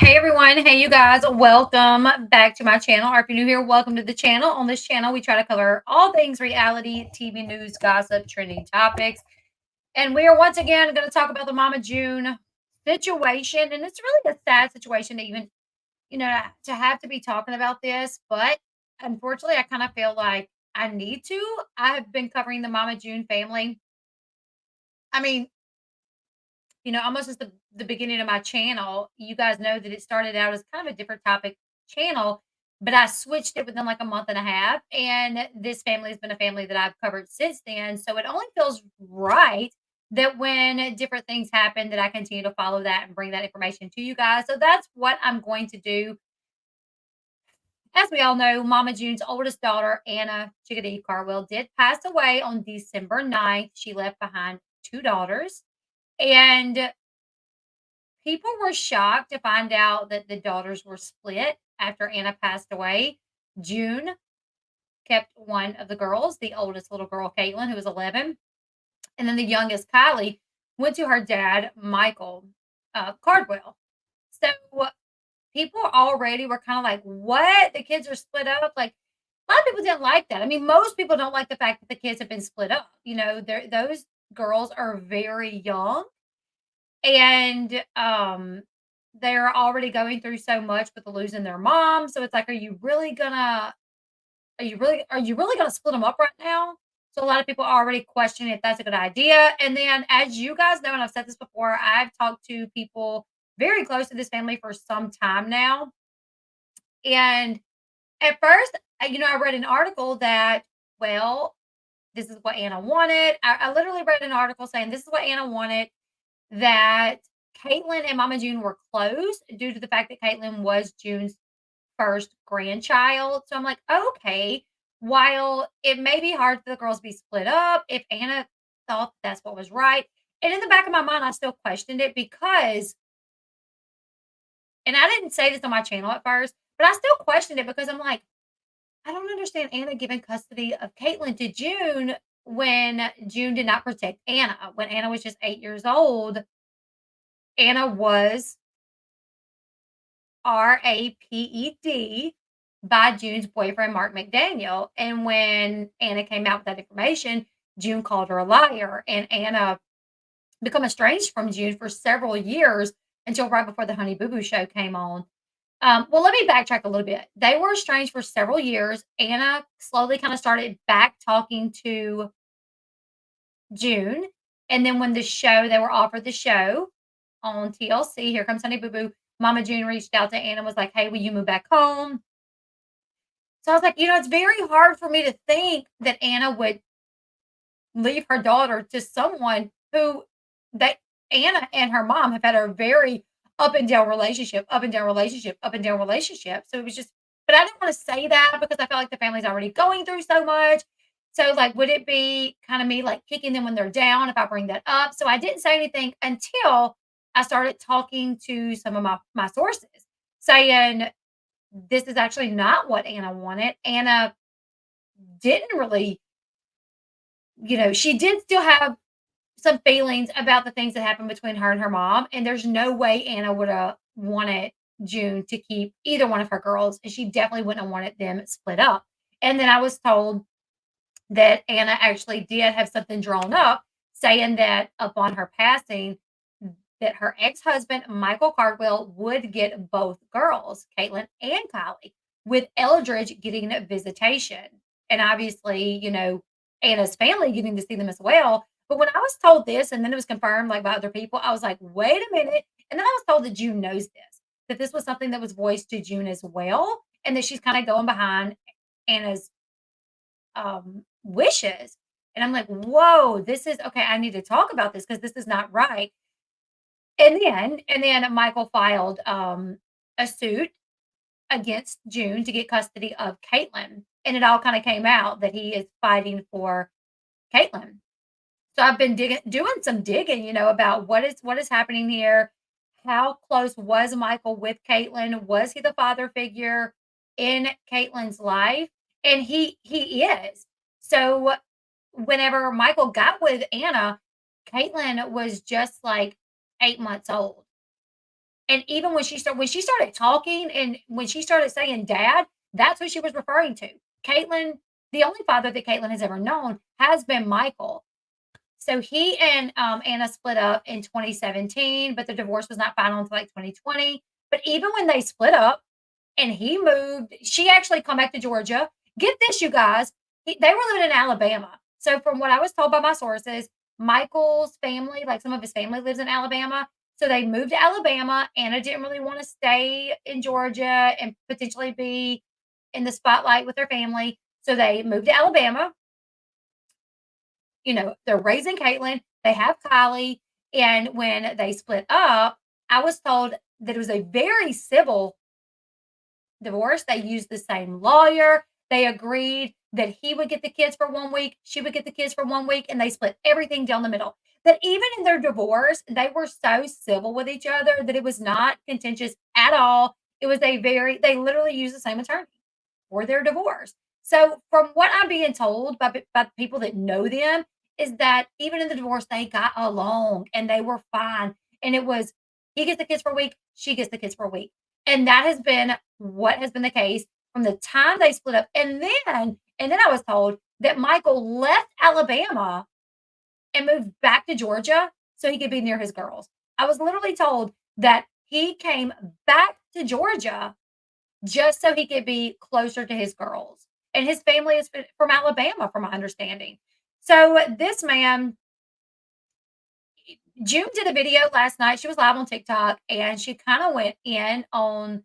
Hey everyone, hey you guys, welcome back to my channel. Or if you're new here, welcome to the channel. On this channel, we try to cover all things reality, TV news, gossip, trending topics. And we are once again going to talk about the Mama June situation. And it's really a sad situation to even, to have to be talking about this. But unfortunately, I kind of feel like I need to. I have been covering the Mama June family. I mean, almost as the beginning of my channel, you guys know that it started out as kind of a different topic channel, but I switched it within like a month and a half. And this family has been a family that I've covered since then. So it only feels right that when different things happen, that I continue to follow that and bring that information to you guys. So that's what I'm going to do. As we all know, Mama June's oldest daughter, Anna Chickadee Cardwell, did pass away on December 9th. She left behind two daughters. And people were shocked to find out that the daughters were split after Anna passed away. June kept one of the girls, the oldest little girl, Caitlin, who was 11. And then the youngest, Kylie, went to her dad, Michael Cardwell. So people already were kind of like, what? The kids are split up? Like, a lot of people didn't like that. I mean, most people don't like the fact that the kids have been split up. Those girls are very young and they're already going through so much with the losing their mom. So it's like, are you really gonna split them up right now? So a lot of people are already questioning if that's a good idea. And then, as you guys know, and I've said this before, I've talked to people very close to this family for some time now. And at first, I read an article that, well, this is what Anna wanted. I literally read an article saying this is what Anna wanted, that Caitlin and Mama June were close due to the fact that Caitlin was June's first grandchild. So I'm like, okay, while it may be hard for the girls to be split up, if Anna thought that's what was right. And in the back of my mind, I still questioned it because, and I didn't say this on my channel at first, but I still questioned it because I'm like, I don't understand Anna giving custody of Caitlin to June when June did not protect Anna. When Anna was just 8 years old, Anna was raped by June's boyfriend, Mark McDaniel. And when Anna came out with that information, June called her a liar. And Anna became estranged from June for several years until right before the Honey Boo Boo show came on. Well, let me backtrack a little bit. They were estranged for several years. Anna slowly kind of started back talking to June. And then when they were offered the show on TLC, Here Comes Honey Boo Boo, Mama June reached out to Anna and was like, "Hey, will you move back home?" So I was like, it's very hard for me to think that Anna would leave her daughter to someone who that Anna and her mom have had a very up and down relationship, up and down relationship, up and down relationship. So it was just, but I didn't want to say that because I felt like the family's already going through so much. So, like, would it be kind of me like kicking them when they're down if I bring that up? So I didn't say anything until I started talking to some of my sources saying this is actually not what Anna wanted. Anna didn't really, she did still have some feelings about the things that happened between her and her mom, and there's no way Anna would have wanted June to keep either one of her girls, and she definitely wouldn't have wanted them split up. And then I was told that Anna actually did have something drawn up saying that upon her passing, that her ex-husband, Michael Cardwell, would get both girls, Caitlin and Kylie, with Eldridge getting a visitation. And obviously, Anna's family getting to see them as well. But when I was told this, and then it was confirmed like by other people, I was like, wait a minute. And then I was told that June knows this, that this was something that was voiced to June as well, and that she's kind of going behind Anna's wishes. And I'm like, whoa, this is okay. I need to talk about this because this is not right. And then Michael filed a suit against June to get custody of Caitlin. And it all kind of came out that he is fighting for Caitlin. So I've been doing some digging, about what is happening here. How close was Michael with Caitlin? Was he the father figure in Caitlin's life? And he is. So whenever Michael got with Anna, Caitlin was just like 8 months old. And even when she started talking and when she started saying dad, that's who she was referring to. Caitlin, the only father that Caitlin has ever known has been Michael. So he and Anna split up in 2017, but the divorce was not final until like 2020. But even when they split up and he moved, she actually come back to Georgia. Get this, you guys, they were living in Alabama. So from what I was told by my sources, Michael's family, like some of his family, lives in Alabama. So they moved to Alabama. Anna didn't really want to stay in Georgia and potentially be in the spotlight with her family. So they moved to Alabama. They're raising Caitlin, they have Kylie, and when they split up, I was told that it was a very civil divorce. They used the same lawyer. They agreed that he would get the kids for 1 week, she would get the kids for 1 week, and they split everything down the middle. That even in their divorce, they were so civil with each other that it was not contentious at all. It was they literally used the same attorney for their divorce. So, from what I'm being told by people that know them, is that even in the divorce, they got along and they were fine. And it was he gets the kids for a week, she gets the kids for a week. And that has been what has been the case from the time they split up. And then I was told that Michael left Alabama and moved back to Georgia so he could be near his girls. I was literally told that he came back to Georgia just so he could be closer to his girls. And his family is from Alabama, from my understanding. So this man, June did a video last night. She was live on TikTok and she kind of went in on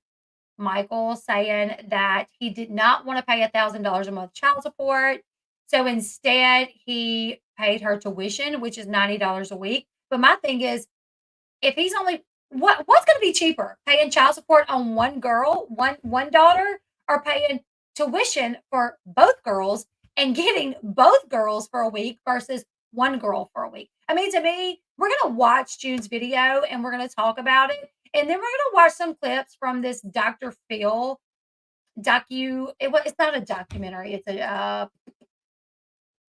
Michael saying that he did not want to pay $1,000 a month child support. So instead, he paid her tuition, which is $90 a week. But my thing is, if he's only what's going to be cheaper, paying child support on one girl, one daughter, or paying tuition for both girls and getting both girls for a week versus one girl for a week? I mean, to me, we're going to watch June's video and we're going to talk about it, and then we're going to watch some clips from this Dr. Phil it's not a documentary, it's a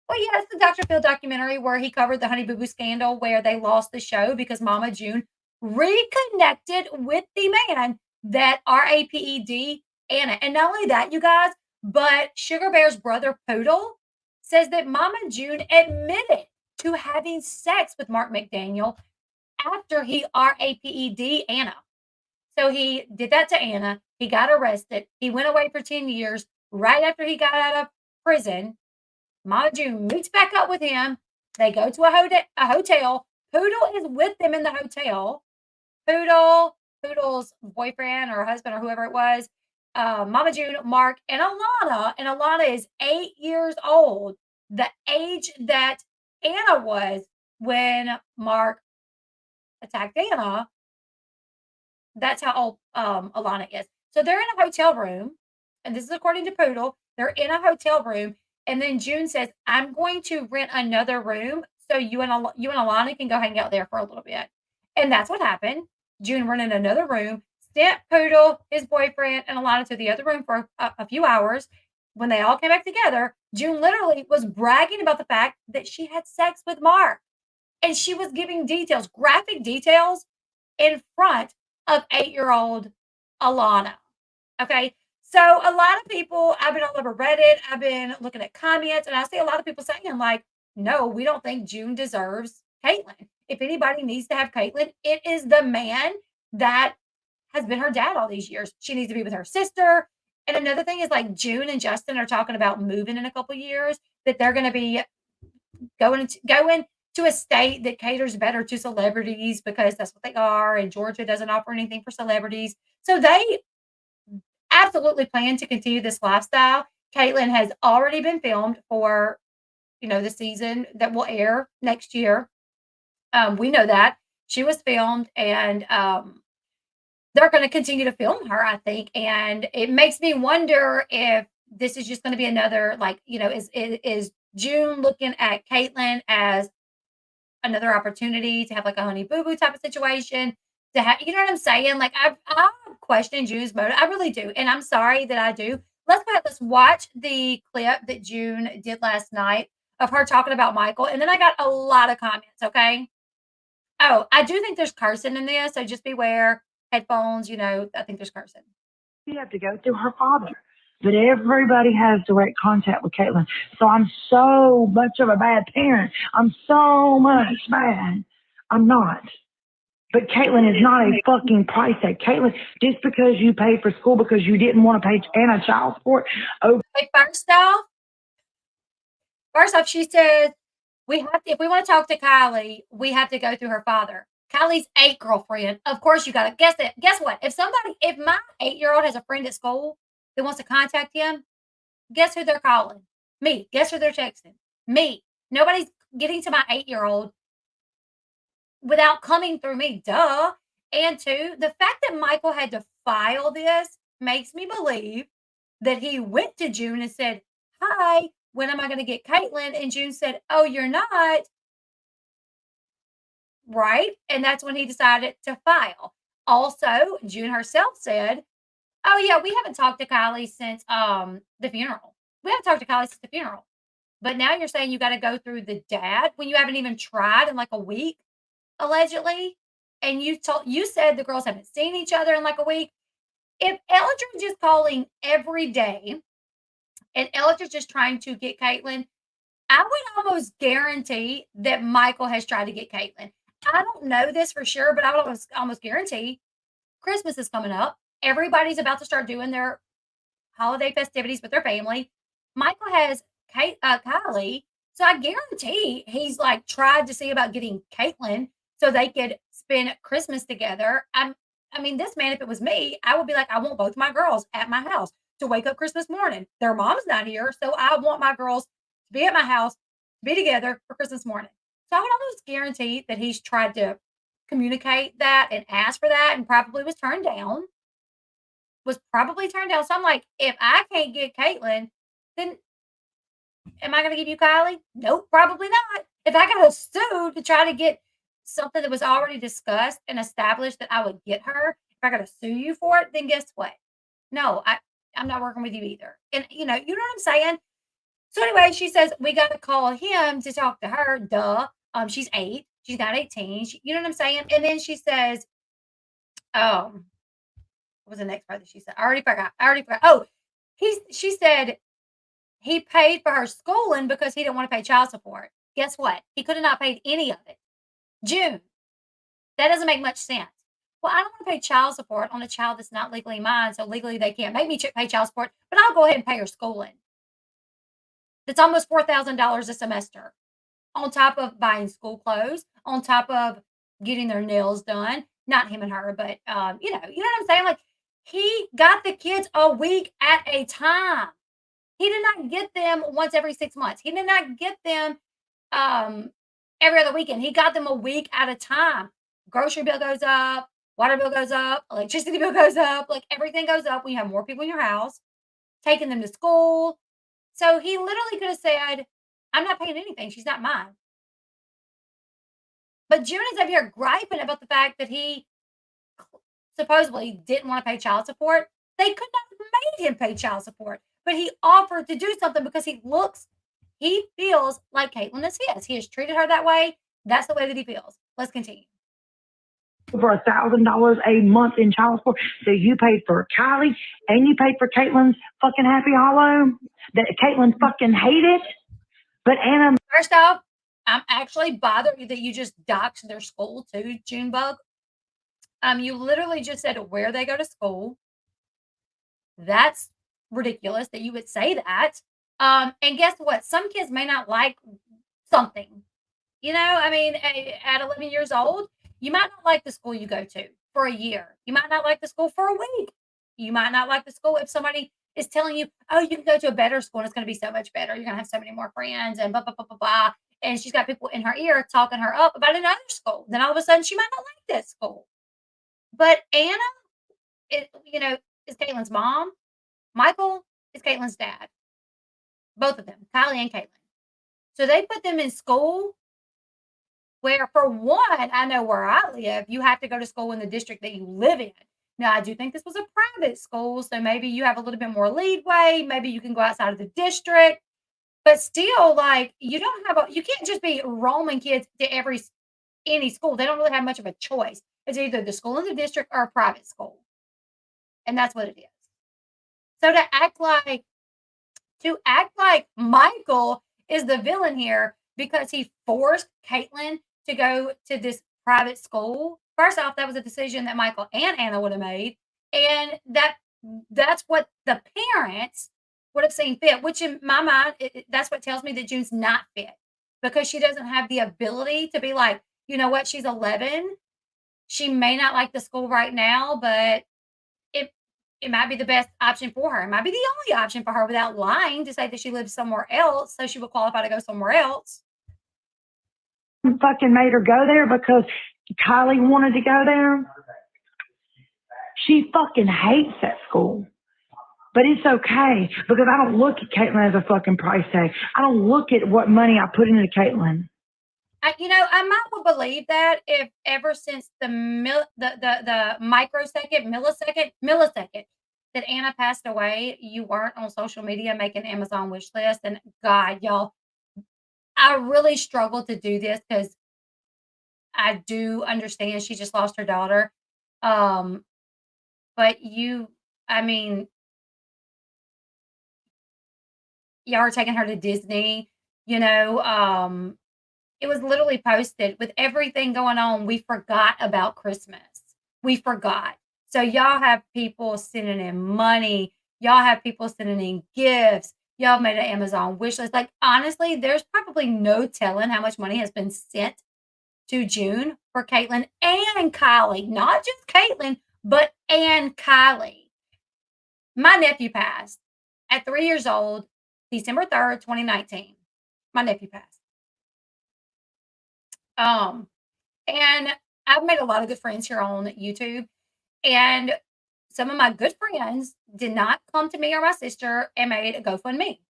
well, yeah, it's the Dr. Phil documentary where he covered the Honey Boo Boo scandal where they lost the show because Mama June reconnected with the man that RAPED Anna. And not only that, you guys, but Sugar Bear's brother Poodle says that Mama June admitted to having sex with Mark McDaniel after he RAPED Anna. So he did that to Anna. He got arrested. He went away for 10 years. Right after he got out of prison, Mama June meets back up with him. They go to a hotel. Poodle is with them in the hotel. Poodle's boyfriend or husband or whoever it was, Mama June, Mark, and Alana. And Alana is 8 years old, the age that Anna was when Mark attacked Anna. That's how old Alana is. So they're in a hotel room, and this is according to Poodle. They're in a hotel room, and then June says, "I'm going to rent another room so you and Alana can go hang out there for a little bit." And that's what happened. June rented another room, sent Poodle, his boyfriend, and Alana to the other room for a few hours. When they all came back together, June literally was bragging about the fact that she had sex with Mark, and she was giving details, graphic details, in front of 8-year-old Alana. Okay. So a lot of people, I've been all over Reddit, I've been looking at comments, and I see a lot of people saying, like, no, we don't think June deserves Caitlin. If anybody needs to have Caitlin, it is the man that has been her dad all these years. She needs to be with her sister. And another thing is, like, June and Justin are talking about moving in a couple years, that they're going to be going to a state that caters better to celebrities because that's what they are, and Georgia doesn't offer anything for celebrities. So they absolutely plan to continue this lifestyle. Caitlin has already been filmed for, the season that will air next year. We know that. She was filmed, and they're going to continue to film her, I think. And it makes me wonder if this is just going to be another, like, is June looking at Caitlin as another opportunity to have like a Honey Boo Boo type of situation, to have, you know what I'm saying? Like, I question June's motive. I really do. And I'm sorry that I do. Let's go ahead. Let's watch the clip that June did last night of her talking about Michael. And then I got a lot of comments. Okay. Oh, I do think there's cursing in this. So just beware. headphones, I think there's cursing. You have to go through her father. But everybody has direct contact with Caitlin. So I'm so much of a bad parent. I'm so much bad. I'm not. But Caitlin is not a fucking price tag. Caitlin, just because you paid for school because you didn't want to pay Anna child support over. Wait, first off, she said if we want to talk to Kylie, we have to go through her father. Kylie's 8, girlfriend. Of course you gotta guess that. Guess what? If my 8-year-old has a friend at school that wants to contact him, guess who they're calling? Me. Guess who they're texting? Me. Nobody's getting to my 8-year-old without coming through me. Duh. And two, the fact that Michael had to file this makes me believe that he went to June and said, "Hi, when am I going to get Caitlin?" And June said, "Oh, you're not." Right. And that's when he decided to file. Also, June herself said, "Oh, yeah, we haven't talked to Kylie since the funeral. We haven't talked to Kylie since the funeral." But now you're saying you got to go through the dad when you haven't even tried in like a week, allegedly. And you said the girls haven't seen each other in like a week. If Eldridge is calling every day and Eldridge is trying to get Caitlin, I would almost guarantee that Michael has tried to get Caitlin. I don't know this for sure, but I would almost guarantee Christmas is coming up. Everybody's about to start doing their holiday festivities with their family. Michael has Kylie, so I guarantee he's like tried to see about getting Caitlin so they could spend Christmas together. I mean, this man, if it was me, I would be like, I want both my girls at my house to wake up Christmas morning. Their mom's not here, so I want my girls to be at my house, to be together for Christmas morning. So I would almost guarantee that he's tried to communicate that and ask for that and probably was turned down. Was probably turned down. So I'm like, if I can't get Caitlin, then am I going to give you Kylie? Nope, probably not. If I got to sue to try to get something that was already discussed and established that I would get her, if I got to sue you for it, then guess what? No, I'm not working with you either. And you know what I'm saying? So anyway, she says we got to call him to talk to her. Duh. She's 8. She's not 18. You know what I'm saying? And then she says, um, what was the next part that she said? I already forgot. Oh, she said he paid for her schooling because he didn't want to pay child support. Guess what? He could have not paid any of it. June. That doesn't make much sense. Well, I don't want to pay child support on a child that's not legally mine, so legally they can't make me pay child support, but I'll go ahead and pay her schooling. That's almost $4,000 a semester, on top of buying school clothes, on top of getting their nails done. Not him and her, but you know what I'm saying? Like he got the kids a week at a time. He did not get them once every 6 months. He did not get them um, every other weekend. He got them a week at a time. Grocery bill goes up, water bill goes up, electricity bill goes up, like everything goes up when you have more people in your house, taking them to school. So he literally could have said, "I'm not paying anything. She's not mine." But June is up here griping about the fact that he supposedly didn't want to pay child support. They could not have made him pay child support, but he offered to do something because he feels like Caitlin is his. He has treated her that way. That's the way that he feels. Let's continue. For $1,000 a month in child support. So you paid for Kylie and you paid for Caitlin's fucking Happy Hollow that Caitlin fucking hated. But Anna, First off, I'm actually bothered that you just doxed their school too, Junebug. You literally just said where they go to school. That's ridiculous that you would say that. And guess what? Some kids may not like something. I mean, at 11 years old, you might not like the school you go to for a year. You might not like the school for a week. You might not like the school if somebody is telling you, "Oh, you can go to a better school and it's going to be so much better. You're going to have so many more friends and blah, blah, blah, blah, blah." And she's got people in her ear talking her up about another school. Then all of a sudden, she might not like that school. But Anna, is Caitlin's mom. Michael is Caitlin's dad. Both of them, Kylie and Caitlin. So they put them in school where, for one, I know where I live, you have to go to school in the district that you live in. Now, I do think this was a private school, so maybe you have a little bit more leeway. Maybe you can go outside of the district, but still, like you can't just be roaming kids to any school. They don't really have much of a choice. It's either the school in the district or a private school, and that's what it is. So to act like Michael is the villain here because he forced Caitlin to go to this private school. First off, that was a decision that Michael and Anna would have made, and that's what the parents would have seen fit. Which in my mind, that's what tells me that June's not fit because she doesn't have the ability to be like, you know what, she's 11. She may not like the school right now, but it it might be the best option for her. It might be the only option for her without lying to say that she lives somewhere else, so she would qualify to go somewhere else. Fucking made her go there because Kylie wanted to go there. She fucking hates that school. But it's okay because I don't look at Caitlin as a fucking price tag. I don't look at what money I put into Caitlin. I might would believe that if ever since the millisecond that Anna passed away, you weren't on social media making Amazon wish list. And God, y'all, I really struggle to do this because I do understand she just lost her daughter. Um, but I mean, y'all are taking her to Disney, you know. It was literally posted with everything going on. We forgot about Christmas. We forgot. So y'all have people sending in money. Y'all have people sending in gifts. Y'all have made an Amazon wish list. Like honestly, there's probably no telling how much money has been sent to June for Caitlin and Kylie. Not just Caitlin, but and Kylie. My nephew passed at 3 years old, December 3rd, 2019. My nephew passed. Um, and I've made a lot of good friends here on YouTube, and some of my good friends did not come to me or my sister and made a GoFundMe,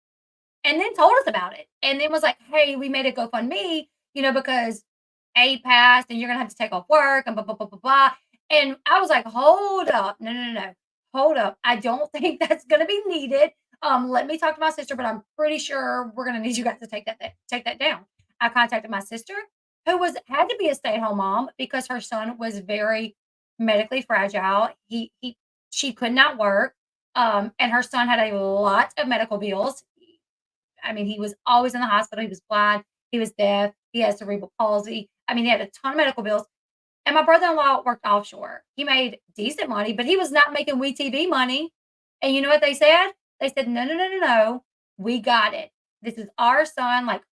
and then told us about it, and then was like, "Hey, we made a GoFundMe, because A passed, and you're gonna have to take off work, and blah blah blah blah blah." And I was like, "Hold up, no, no, no, no, hold up! I don't think that's gonna be needed. Let me talk to my sister, but I'm pretty sure we're gonna need you guys to take that down." I contacted my sister, who had to be a stay-at-home mom because her son was very medically fragile. She could not work, and her son had a lot of medical bills. I mean, he was always in the hospital. He was blind. He was deaf. He has cerebral palsy. I mean, he had a ton of medical bills. And my brother-in-law worked offshore. He made decent money, but he was not making WeTV money. And you know what they said? They said, "No, no, no, no, no. We got it. This is our son. Like,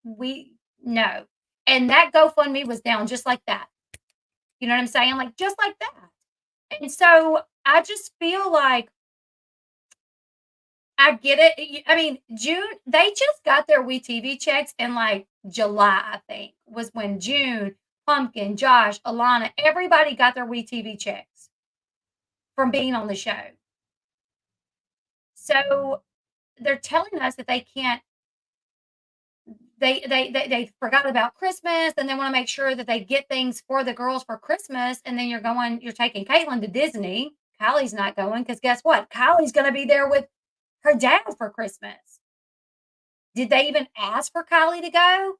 we no." And that GoFundMe was down just like that. You know what I'm saying? Like, just like that. And so I just feel like I get it. I mean, June, they just got their WeTV checks in like July, I think, was when June, Pumpkin, Josh, Alana, everybody got their WeTV checks from being on the show. So they're telling us that they can't, they forgot about Christmas and they want to make sure that they get things for the girls for Christmas. And then you're taking Caitlin to Disney. Kylie's not going because guess what? Kylie's going to be there with her dad for Christmas. Did they even ask for Kylie to go?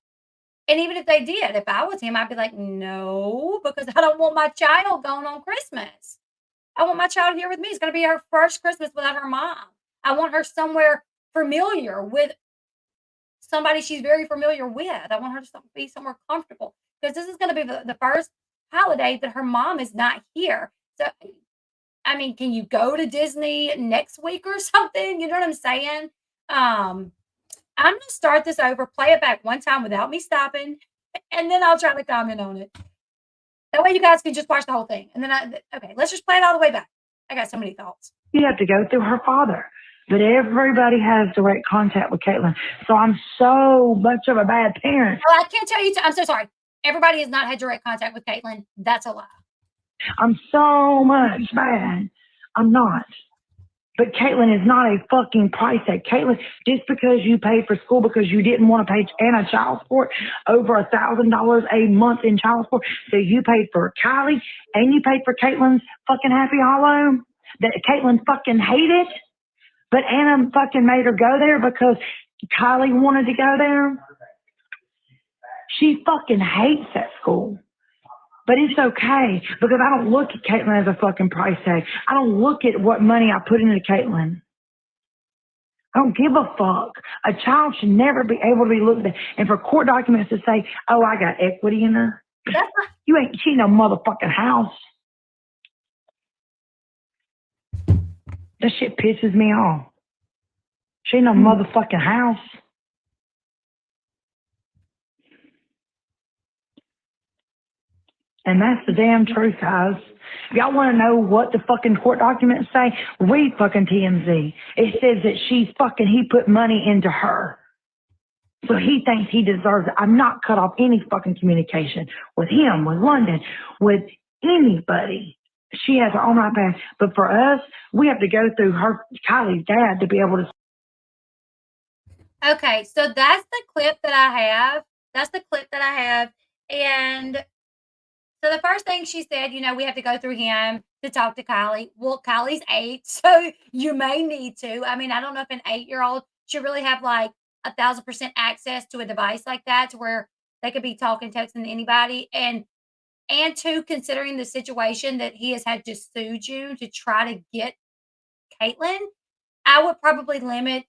And even if they did, if I was him, I'd be like, no, because I don't want my child going on Christmas. I want my child here with me. It's going to be her first Christmas without her mom. I want her somewhere familiar with somebody she's very familiar with. I want her to be somewhere comfortable because this is going to be the first holiday that her mom is not here. So, I mean, can you go to Disney next week or something? You know what I'm saying? I'm gonna start this over, play it back one time without me stopping, and then I'll try to comment on it. That way you guys can just watch the whole thing. And then okay, let's just play it all the way back. I got so many thoughts. You have to go through her father. But everybody has direct contact with Caitlin. So I'm so much of a bad parent. Well, I can't tell you. I'm so sorry. Everybody has not had direct contact with Caitlin. That's a lie. I'm so much bad. I'm not. But Caitlin is not a fucking price tag. Caitlin, just because you paid for school because you didn't want to pay Anna child support over $1,000 a month in child support, so you paid for Kylie and you paid for Caitlin's fucking Happy Hollow that Caitlin fucking hated, but Anna fucking made her go there because Kylie wanted to go there. She fucking hates that school. But it's okay because I don't look at Caitlin as a fucking price tag. I don't look at what money I put into Caitlin. I don't give a fuck. A child should never be able to be looked at. And for court documents to say, oh, I got equity in her. You ain't, she no motherfucking house. That shit pisses me off. She ain't no motherfucking house. And that's the damn truth, guys. If y'all want to know what the fucking court documents say, read fucking TMZ. It says that he put money into her. So he thinks he deserves it. I'm not cut off any fucking communication with him, with London, with anybody. She has her own iPad. But for us, we have to go through Kylie's dad to be able to. Okay, so that's the clip that I have. That's the clip that I have. And so the first thing she said, we have to go through him to talk to Kylie. Well, Kylie's 8, so you may need to. I mean, I don't know if an 8-year-old should really have like 1,000% access to a device like that to where they could be talking, texting to anybody. And two, considering the situation that he has had to sue you to try to get Caitlin, I would probably limit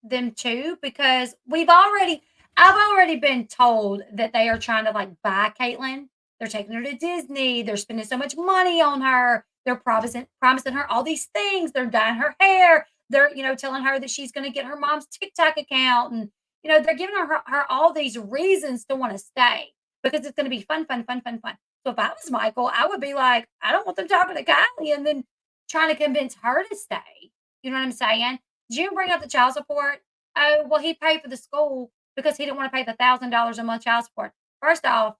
them too because I've already been told that they are trying to like buy Caitlin. They're taking her to Disney. They're spending so much money on her. They're promising her all these things. They're dyeing her hair. They're, telling her that she's going to get her mom's TikTok account. And, they're giving her all these reasons to want to stay because it's going to be fun, fun, fun, fun, fun. So if I was Michael, I would be like, I don't want them talking to Kylie and then trying to convince her to stay. You know what I'm saying? Did you bring up the child support? Oh, well, he paid for the school because he didn't want to pay the $1,000 a month child support. First off,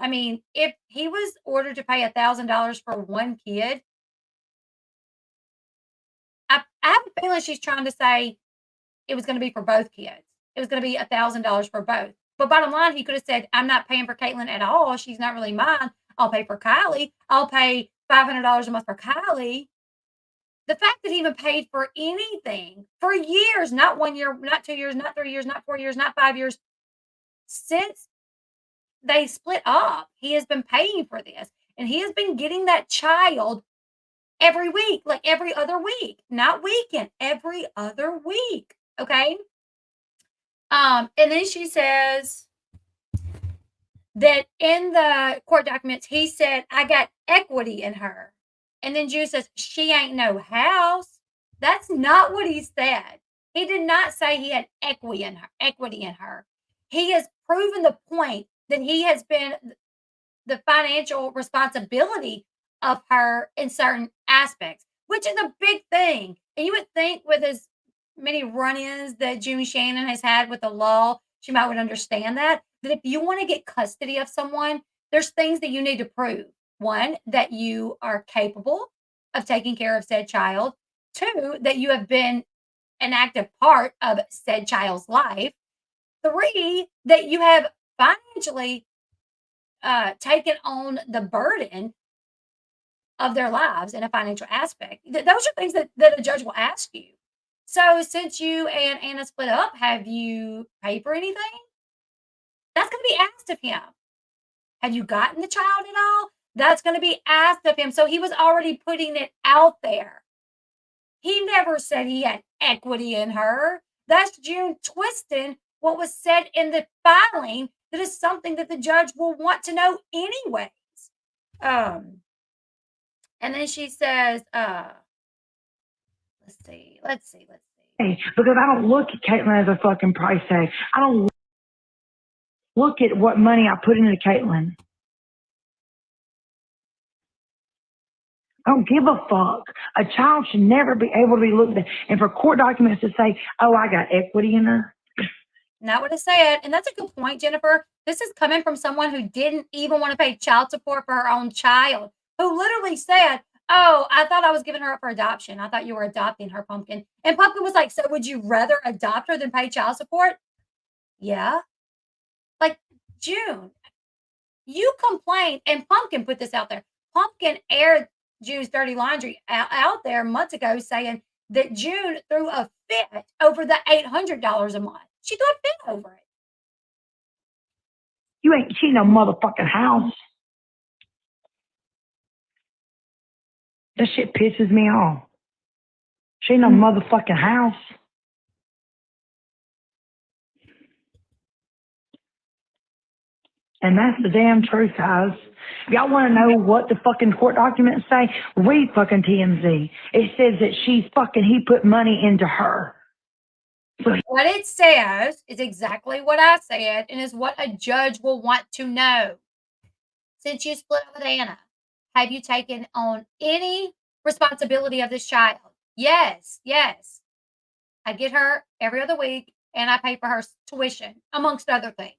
I mean, if he was ordered to pay $1,000 for one kid, I have a feeling she's trying to say it was going to be for both kids. It was going to be $1,000 for both. But bottom line, he could have said, I'm not paying for Caitlin at all. She's not really mine. I'll pay for Kylie. I'll pay $500 a month for Kylie. The fact that he even paid for anything for years, not 1 year, not 2 years, not 3 years, not 4 years, not 5 years, since they split up, he has been paying for this. And he has been getting that child every week, like every other week, not weekend, every other week. Okay. And then she says that in the court documents, he said, I got equity in her. And then June says, she ain't no house. That's not what he said. He did not say he had equity in her. He has proven the point that he has been the financial responsibility of her in certain aspects, which is a big thing. And you would think with as many run-ins that June Shannon has had with the law, she might would understand that if you want to get custody of someone, there's things that you need to prove. One, that you are capable of taking care of said child. Two, that you have been an active part of said child's life. Three, that you have financially taken on the burden of their lives in a financial aspect. Those are things that a judge will ask you. So since you and Anna split up, have you paid for anything? That's going to be asked of him. Have you gotten the child at all? That's going to be asked of him. So he was already putting it out there. He never said he had equity in her. That's June twisting what was said in the filing. That is something that the judge will want to know anyways. And then she says, let's see. Because I don't look at Caitlin as a fucking price tag. I don't look at what money I put into Caitlin. I don't give a fuck. A child should never be able to be looked at. And for court documents to say, oh, I got equity in her. Not what I said. And that's a good point, Jennifer. This is coming from someone who didn't even want to pay child support for her own child, who literally said, oh, I thought I was giving her up for adoption. I thought you were adopting her, Pumpkin. And Pumpkin was like, so would you rather adopt her than pay child support? Yeah. Like, June, you complained, and Pumpkin put this out there. Pumpkin aired June's dirty laundry out there months ago saying that June threw a fit over the $800 a month. She threw a fit over it. She no motherfucking house. That shit pisses me off. She ain't no motherfucking house. And that's the damn truth, guys. If y'all want to know what the fucking court documents say, read fucking TMZ. It says that he put money into her. So What it says is exactly what I said and is what a judge will want to know. Since you split up with Anna, have you taken on any responsibility of this child? Yes, yes. I get her every other week and I pay for her tuition, amongst other things.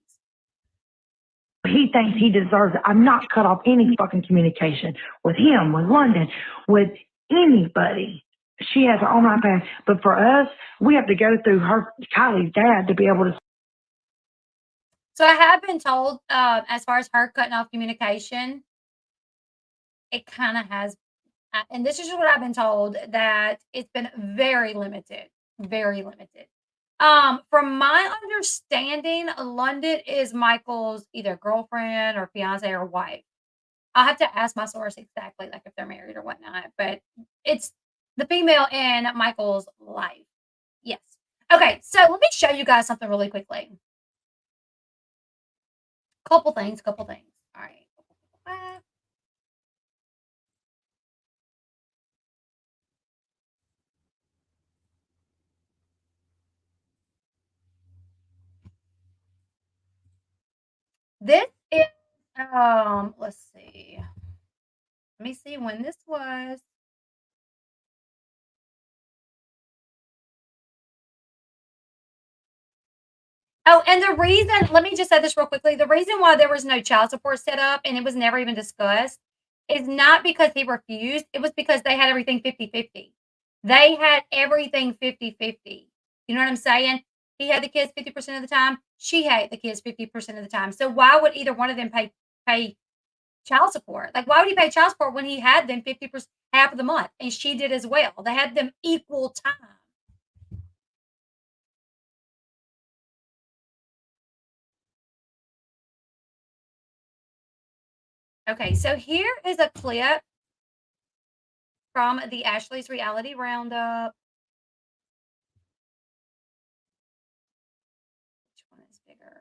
he thinks he deserves it. I'm not cut off any fucking communication with him, with London, with anybody. She has her own iPad. But for us, we have to go through Kylie's dad to be able to. So I have been told, as far as her cutting off communication, it kind of has, and this is just what I've been told, that it's been very limited, very limited. From my understanding, London is Michael's either girlfriend or fiance or wife. I'll have to ask my source exactly, like if they're married or whatnot, but it's the female in Michael's life. Yes. Okay, so let me show you guys something really quickly. Couple things, couple things. All right. This is let's see. Let me see when this was. Oh, and the reason, let me just say this real quickly. The reason why there was no child support set up and it was never even discussed is not because he refused. It was because they had everything 50-50. They had everything 50-50. You know what I'm saying? He had the kids 50% of the time. She had the kids 50% of the time. So why would either one of them pay child support? Like, why would he pay child support when he had them 50%, half of the month, and she did as well? They had them equal time. Okay, so here is a clip from the Ashley's Reality Roundup. Which one is bigger?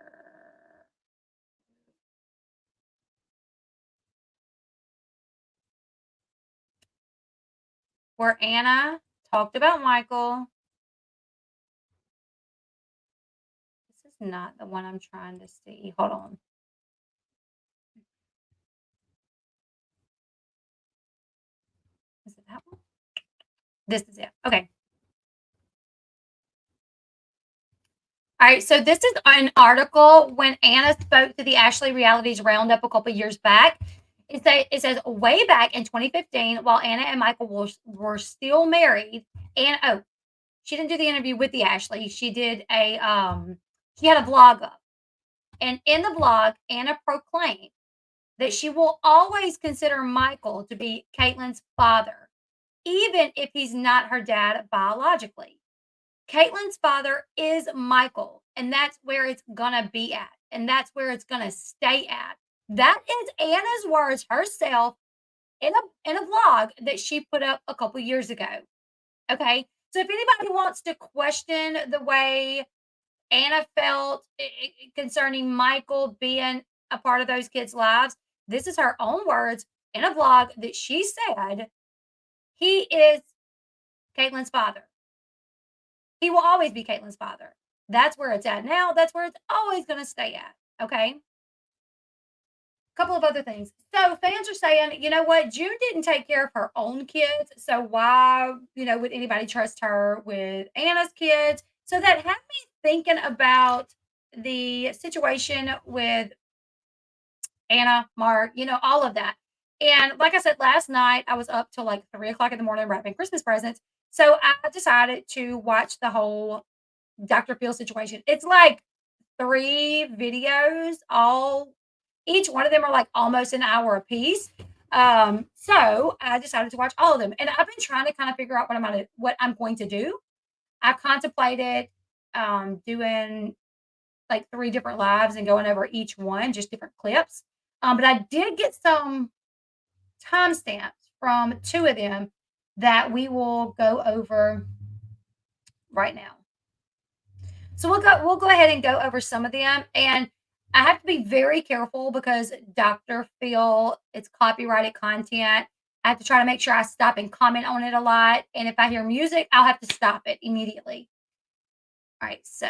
Where Anna talked about Michael. This is not the one I'm trying to see. Hold on. Is it that one? This is it. Okay. All right, so this is an article when Anna spoke to the Ashley Realities Roundup a couple years back. It says way back in 2015, while Anna and Michael were still married, and she didn't do the interview with the Ashley. She did she had a vlog up, and in the vlog, Anna proclaimed that she will always consider Michael to be Caitlin's father, even if he's not her dad biologically. Caitlin's father is Michael, and that's where it's gonna be at, and that's where it's gonna stay at. That is Anna's words herself in a vlog that she put up a couple years ago. Okay, so if anybody wants to question the way Anna felt concerning Michael being a part of those kids' lives, this is her own words in a vlog that she said he is Caitlin's father. He will always be Caitlin's father. That's where it's at now. That's where it's always going to stay at. Okay. Couple of other things. So fans are saying, you know what? June didn't take care of her own kids. So why, would anybody trust her with Anna's kids? So that had me thinking about the situation with Anna, Mark, all of that. And like I said, last night I was up till like 3 o'clock in the morning wrapping Christmas presents. So I decided to watch the whole Dr. Phil situation. It's like 3 videos, each one of them are like almost an hour a piece. So I decided to watch all of them. And I've been trying to kind of figure out what I'm going to do. I contemplated doing like 3 different lives and going over each one, just different clips. But I did get some timestamps from two of them that we will go over right now. So we'll go ahead and go over some of them, and I have to be very careful because Dr. Phil, it's copyrighted content. I have to try to make sure I stop and comment on it a lot, and if I hear music, I'll have to stop it immediately. All right, so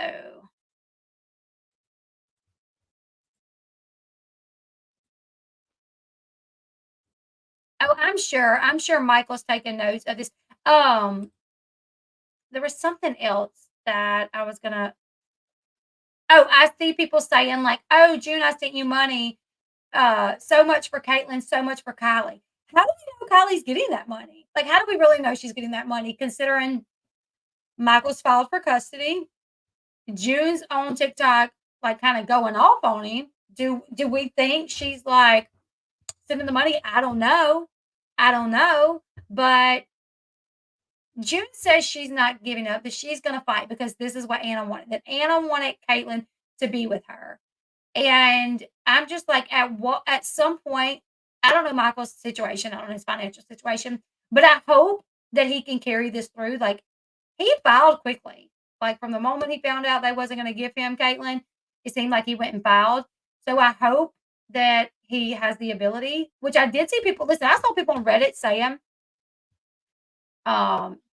oh, I'm sure Michael's taking notes of this. Um, there was something else that I was gonna. Oh, I see people saying like, "Oh, June, I sent you money. So much for Caitlin, so much for Kylie." How do we know Kylie's getting that money? Like, how do we really know she's getting that money considering Michael's filed for custody? June's on TikTok, like, kind of going off on him. Do we think she's like sending the money? I don't know. I don't know. But June says she's not giving up, that she's gonna fight because this is what Anna wanted. That Anna wanted Caitlin to be with her. And I'm just like, at some point, I don't know Michael's situation, I don't know his financial situation, but I hope that he can carry this through. Like, he filed quickly. Like, from the moment he found out they wasn't going to give him Caitlin, it seemed like he went and filed. So I hope that he has the ability, which I did see people listen. I saw people on Reddit saying,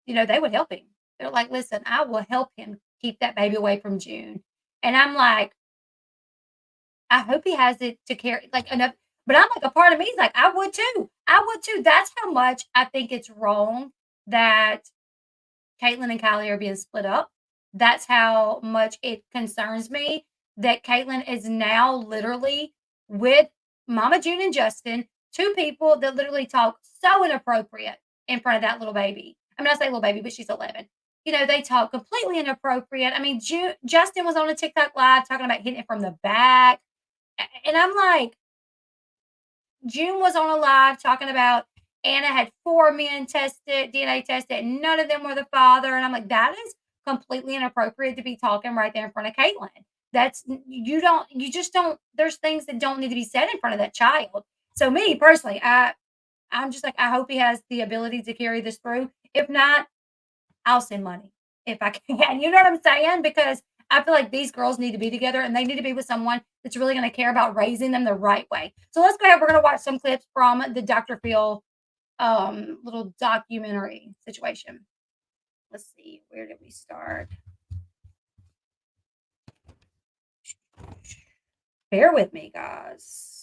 they would help him. They're like, listen, I will help him keep that baby away from June. And I'm like, I hope he has it to carry like enough. But I'm like, a part of me is like, I would too. I would too. That's how much I think it's wrong that Caitlin and Kylie are being split up. That's how much it concerns me that Caitlin is now literally with Mama June and Justin, two people that literally talk so inappropriate in front of that little baby. I mean, I say little baby, but she's 11. They talk completely inappropriate. I mean, Justin was on a TikTok live talking about hitting it from the back. And I'm like, June was on a live talking about Anna had 4 men tested, DNA tested, and none of them were the father. And I'm like, that is completely inappropriate to be talking right there in front of Caitlin. You just don't, there's things that don't need to be said in front of that child. So me personally, I'm just like, I hope he has the ability to carry this through. If not, I'll send money if I can. You know what I'm saying? Because I feel like these girls need to be together and they need to be with someone that's really going to care about raising them the right way. So let's go ahead. We're going to watch some clips from the Dr. Phil little documentary situation. Let's see. Where did we start? Bear with me, guys.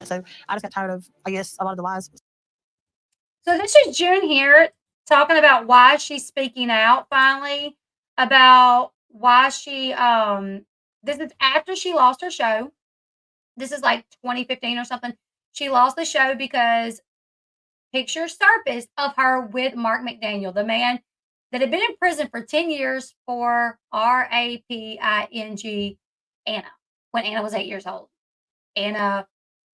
So I just got tired of, I guess, a lot of the lies. So this is June here talking about why she's speaking out finally about why she this is after she lost her show. This is like 2015 or something. She lost the show because pictures surfaced of her with Mark McDaniel, the man that had been in prison for 10 years for raping Anna when Anna was 8 years old. Anna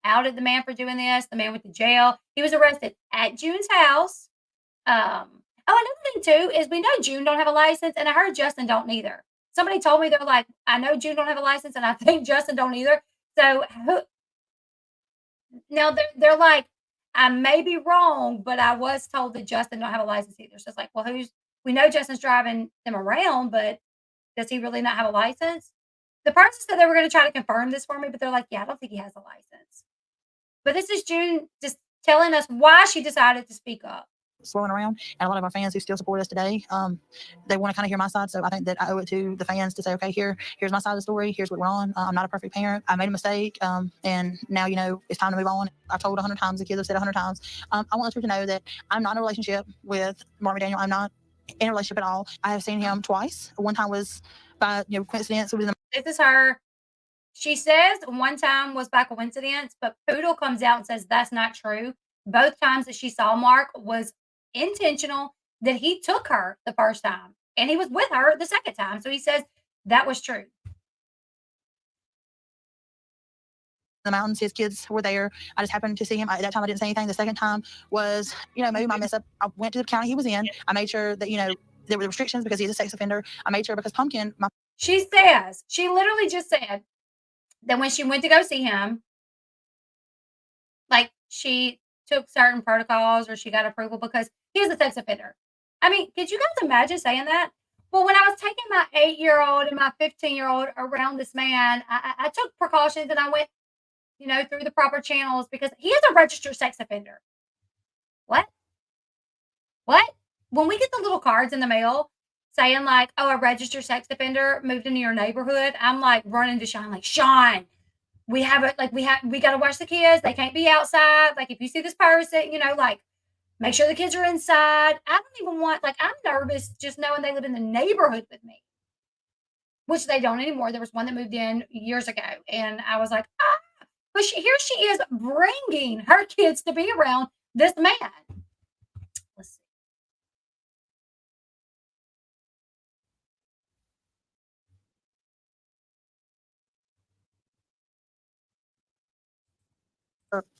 outed the man for doing this. The man went to jail. He was arrested at June's house. Another thing too is we know June don't have a license, and I heard Justin don't either. Somebody told me they're like, I know June don't have a license, and I think Justin don't either. So now they're like, I may be wrong, but I was told that Justin don't have a license either. So it's like, well, we know Justin's driving them around, but does he really not have a license? The person said they were going to try to confirm this for me, but they're like, yeah, I don't think he has a license. But this is June just telling us why she decided to speak up. Swirling around, and a lot of our fans who still support us today, they want to kind of hear my side. So I think that I owe it to the fans to say, okay, here's my side of the story. Here's what we're on. I'm not a perfect parent. I made a mistake, and now it's time to move on. I've told 100 times. The kids have said 100 times. I want the truth to know that I'm not in a relationship with Mark McDaniel. I'm not in a relationship at all. I have seen him twice. One time was by coincidence. This is her. She says one time was by coincidence, but Poodle comes out and says that's not true. Both times that she saw Mark was intentional, that he took her the first time and he was with her the second time. So he says that was true. The mountains, his kids were there. I just happened to see him. At that time, I didn't say anything. The second time was, maybe my mess up. I went to the county he was in. I made sure that, there were restrictions because he's a sex offender. I made sure because Pumpkin, She literally just said that when she went to go see him, like, she took certain protocols or she got approval because he was a sex offender. I mean, could you guys imagine saying that? Well, when I was taking my 8-year-old and my 15-year-old around this man, I took precautions and I went, through the proper channels because he is a registered sex offender. What? What? When we get the little cards in the mail saying like, oh, a registered sex offender moved into your neighborhood, I'm like running to Sean, like, Sean, we got to watch the kids. They can't be outside. Like, if you see this person, like, make sure the kids are inside. I don't even want, like, I'm nervous just knowing they live in the neighborhood with me, which they don't anymore. There was one that moved in years ago, and I was like, but here she is bringing her kids to be around this man. Let's see.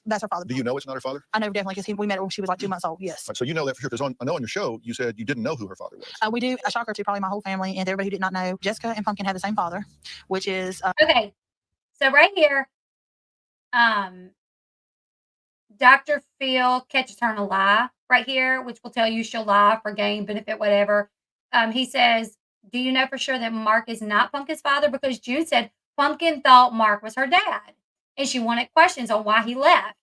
That's her father. Do you know it's not her father? I know definitely because we met her when she was like 2 months old. Yes. So you know that for sure because I know on your show you said you didn't know who her father was. We do. A shocker to probably my whole family and everybody who did not know. Jessica and Pumpkin have the same father, which is okay. So right here, Dr. Phil catches her in a lie right here, which will tell you she'll lie for gain, benefit, whatever. He says, do you know for sure that Mark is not Pumpkin's father? Because June said Pumpkin thought Mark was her dad, and she wanted questions on why he left.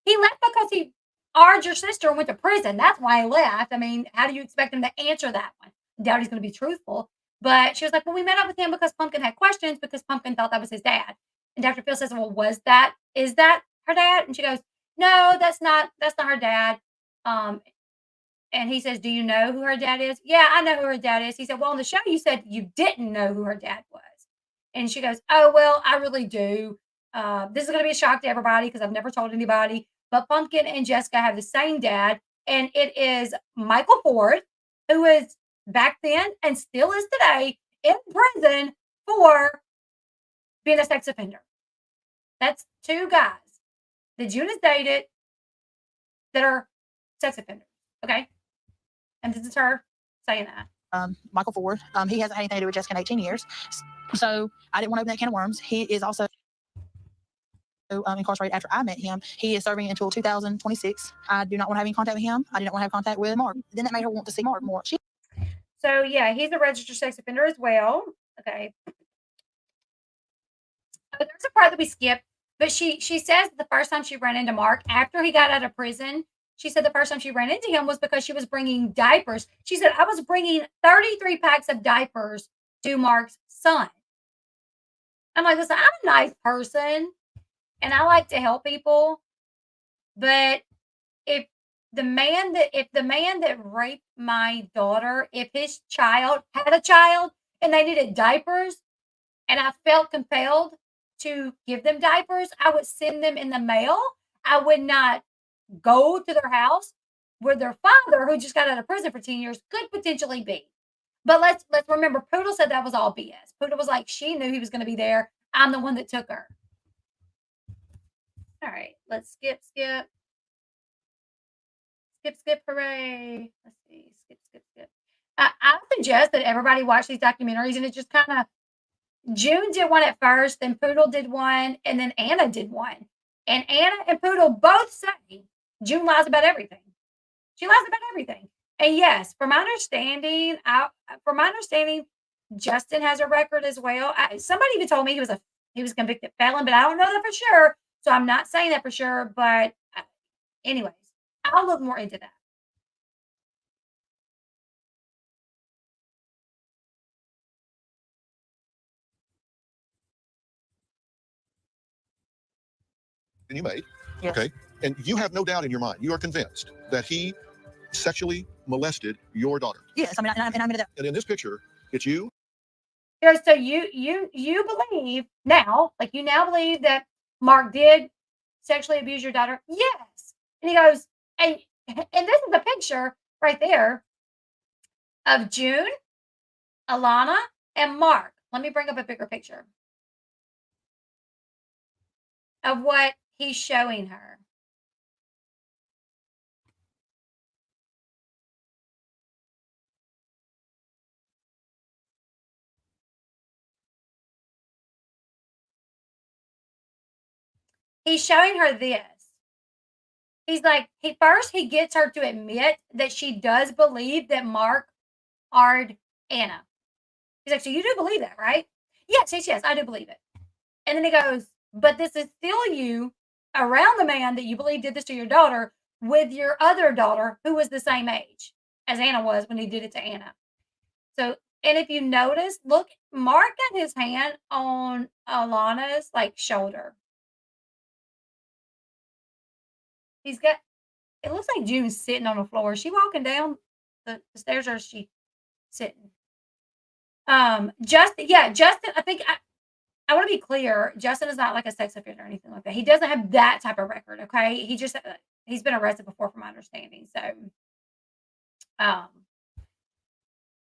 He left because he argued your sister and went to prison. That's why he left. I mean, how do you expect him to answer that one? I doubt he's going to be truthful. But she was like, well, we met up with him because Pumpkin had questions because Pumpkin thought that was his dad. And Dr. Phil says, well, is that her dad? And she goes, no, that's not her dad. And he says, do you know who her dad is? Yeah, I know who her dad is. He said, well, on the show, you said you didn't know who her dad was. And she goes, oh, well, I really do. This is going to be a shock to everybody because I've never told anybody. But Pumpkin and Jessica have the same dad. And it is Michael Ford, who is back then and still is today in prison for being a sex offender. That's 2 guys that June has dated that are sex offenders. Okay. And this is her saying that. Michael Ford. He hasn't had anything to do with Jessica in 18 years. So I didn't want to open that can of worms. He is also incarcerated after I met him. He is serving until 2026. I do not want to have any contact with him. I did not want to have contact with Mark. Then that made her want to see Mark more. So yeah, he's a registered sex offender as well. Okay. But there's a part that we skipped, but she says the first time she ran into Mark after he got out of prison, she said the first time she ran into him was because she was bringing diapers. She said, I was bringing 33 packs of diapers to Mark's son. I'm like, listen, I'm a nice person and I like to help people. But if the man that raped my daughter, if his child had a child and they needed diapers and I felt compelled to give them diapers, I would send them in the mail. I would not go to their house where their father, who just got out of prison for 10 years, could potentially be. But let's remember, Poodle said that was all BS. Poodle was like, she knew he was going to be there. I'm the one that took her. All right, let's skip. Hooray. Let's see. Skip. I suggest that everybody watch these documentaries, and it just kind of, June did one at first, then Poodle did one, and then Anna did one. And Anna and Poodle both say June lies about everything. She lies about everything. And yes, from my understanding, Justin has a record as well. Somebody even told me he was a convicted felon, but I don't know that for sure. So I'm not saying that for sure. But anyways, I'll look more into that. And you made. Yes. Okay. And you have no doubt in your mind. You are convinced that he sexually molested your daughter. Yes, I mean, and I'm gonna. And in this picture, it's you. So you believe now, like you now believe that Mark did sexually abuse your daughter? Yes. And he goes, and this is a picture right there of June, Alana, and Mark. Let me bring up a bigger picture of what he's showing her. He's showing her this. He's like, he gets her to admit that she does believe that Mark ard Anna. He's like, so you do believe that, right? Yes, yes, yes, I do believe it. And then he goes, but this is still you around the man that you believe did this to your daughter with your other daughter who was the same age as Anna was when he did it to Anna. So, and if you notice, look, Mark got his hand on Alana's like shoulder. He's got, it looks like June's sitting on the floor. Is she walking down the stairs or is she sitting? Justin, yeah, Justin, I want to be clear. Justin is not like a sex offender or anything like that. He doesn't have that type of record. Okay. He just, he's been arrested before from my understanding. So, um,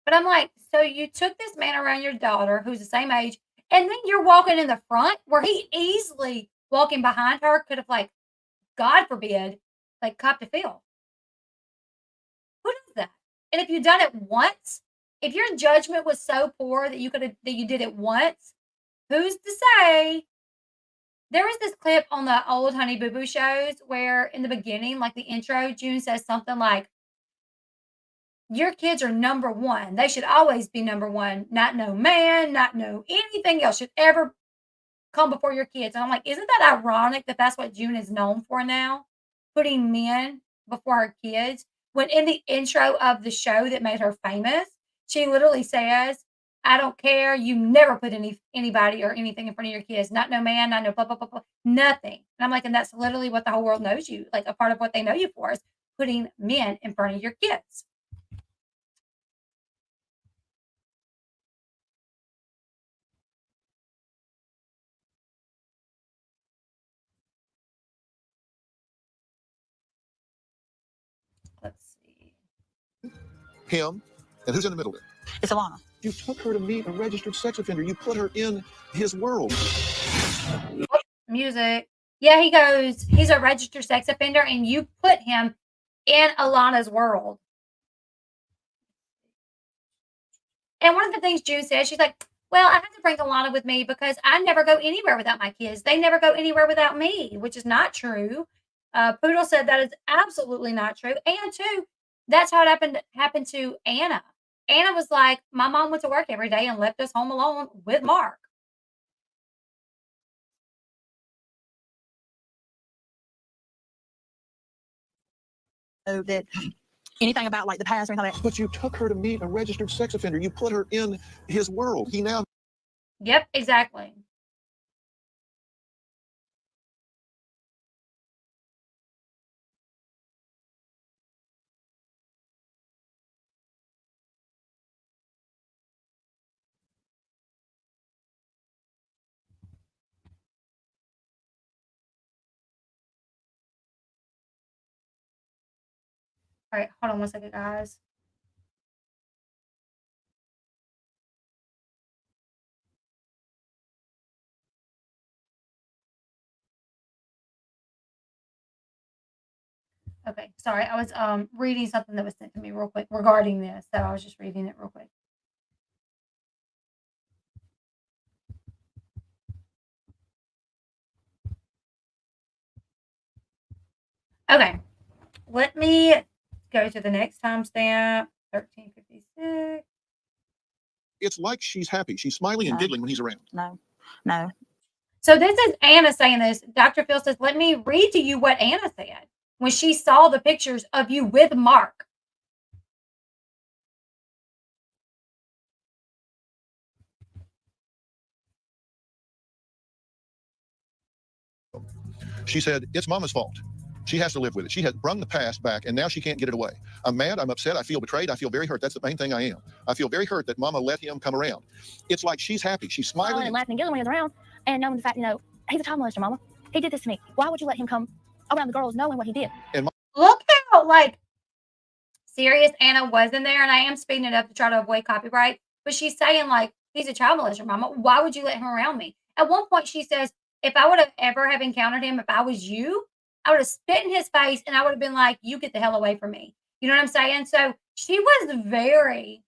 but I'm like, so you took this man around your daughter who's the same age, and then you're walking in the front where he easily walking behind her could have like, God forbid, like copped a feel. Who does that? And if you'd done it once, if your judgment was so poor that you did it once, who's to say? There was this clip on the old Honey Boo Boo shows where in the beginning, like the intro, June says something like, your kids are number one. They should always be number one. Not no man, not no anything else should ever come before your kids. And I'm like, isn't that ironic that that's what June is known for now? Putting men before her kids. When in the intro of the show that made her famous, she literally says, I don't care. You never put anybody or anything in front of your kids. Not no man, not no blah, blah, blah, blah, nothing. And I'm like, and that's literally what the whole world knows you. Like a part of what they know you for is putting men in front of your kids. Let's see. Him, and who's in the middle there? It's Alana. You took her to meet a registered sex offender. You put her in his world. Music. Yeah, he goes, he's a registered sex offender, and you put him in Alana's world. And one of the things June says, she's like, well, I have to bring Alana with me because I never go anywhere without my kids. They never go anywhere without me, which is not true. Poodle said that is absolutely not true. And two, that's how it happened to Anna. Anna was like, my mom went to work every day and left us home alone with Mark. So that anything about like the past or anything like that. But you took her to meet a registered sex offender. You put her in his world. He now. Yep, exactly. All right, hold on one second, guys. Okay, sorry. I was reading something that was sent to me real quick regarding this. So I was just reading it real quick. Okay. Let me go to the next timestamp. 1356. It's like she's happy. She's smiling and No. giggling when he's around. No. So this is Anna saying this. Dr. Phil says, let me read to you what Anna said when she saw the pictures of you with Mark. She said, it's mama's fault. She has to live with it. She has brung the past back, and now she can't get it away. I'm mad. I'm upset. I feel betrayed. I feel very hurt. That's the main thing I am. I feel very hurt that mama let him come around. It's like she's happy. She's smiling. And laughing and giggling when he was around, and knowing the fact, he's a child molester, mama. He did this to me. Why would you let him come around the girls knowing what he did? Look how, serious Anna was in there, and I am speeding it up to try to avoid copyright, but she's saying, he's a child molester, mama. Why would you let him around me? At one point, she says, if I would have ever have encountered him, if I was you, I would have spit in his face and I would have been like, you get the hell away from me. You know what I'm saying? So she was very,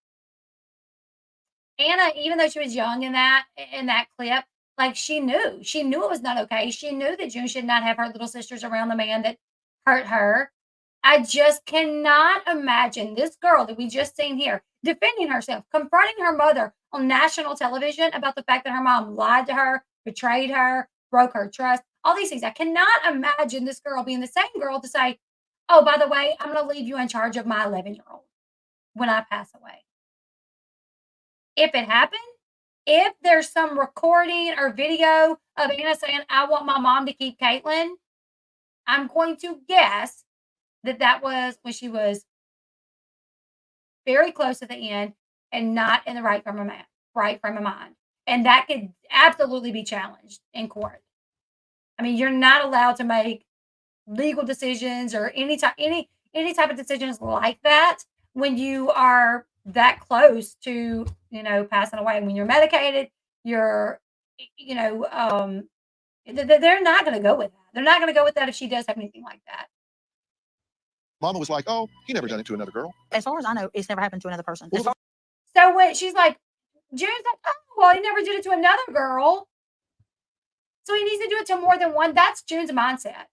Anna, even though she was young in that clip, Like, she knew. She knew it was not okay. She knew that June should not have her little sisters around the man that hurt her. I just cannot imagine this girl that we just seen here defending herself, confronting her mother on national television about the fact that her mom lied to her, betrayed her, broke her trust, all these things. I cannot imagine this girl being the same girl to say, "Oh, by the way, I'm gonna leave you in charge of my 11-year-old when I pass away." If it happened, if there's some recording or video of Anna saying, "I want my mom to keep Caitlin," I'm going to guess that that was when she was very close to the end and not in the right frame of mind. And that could absolutely be challenged in court. I mean, you're not allowed to make legal decisions or any type of decisions like that when you are that close to, passing away. When you're medicated, you're you know, they're not gonna go with that. They're not gonna go with that if she does have anything like that. Mama was like, "Oh, he never done it to another girl." As far as I know, it's never happened to another person. Well, As far- So when she's like, June's like, "Oh, well, he never did it to another girl, so he needs to do it to more than one." That's June's mindset.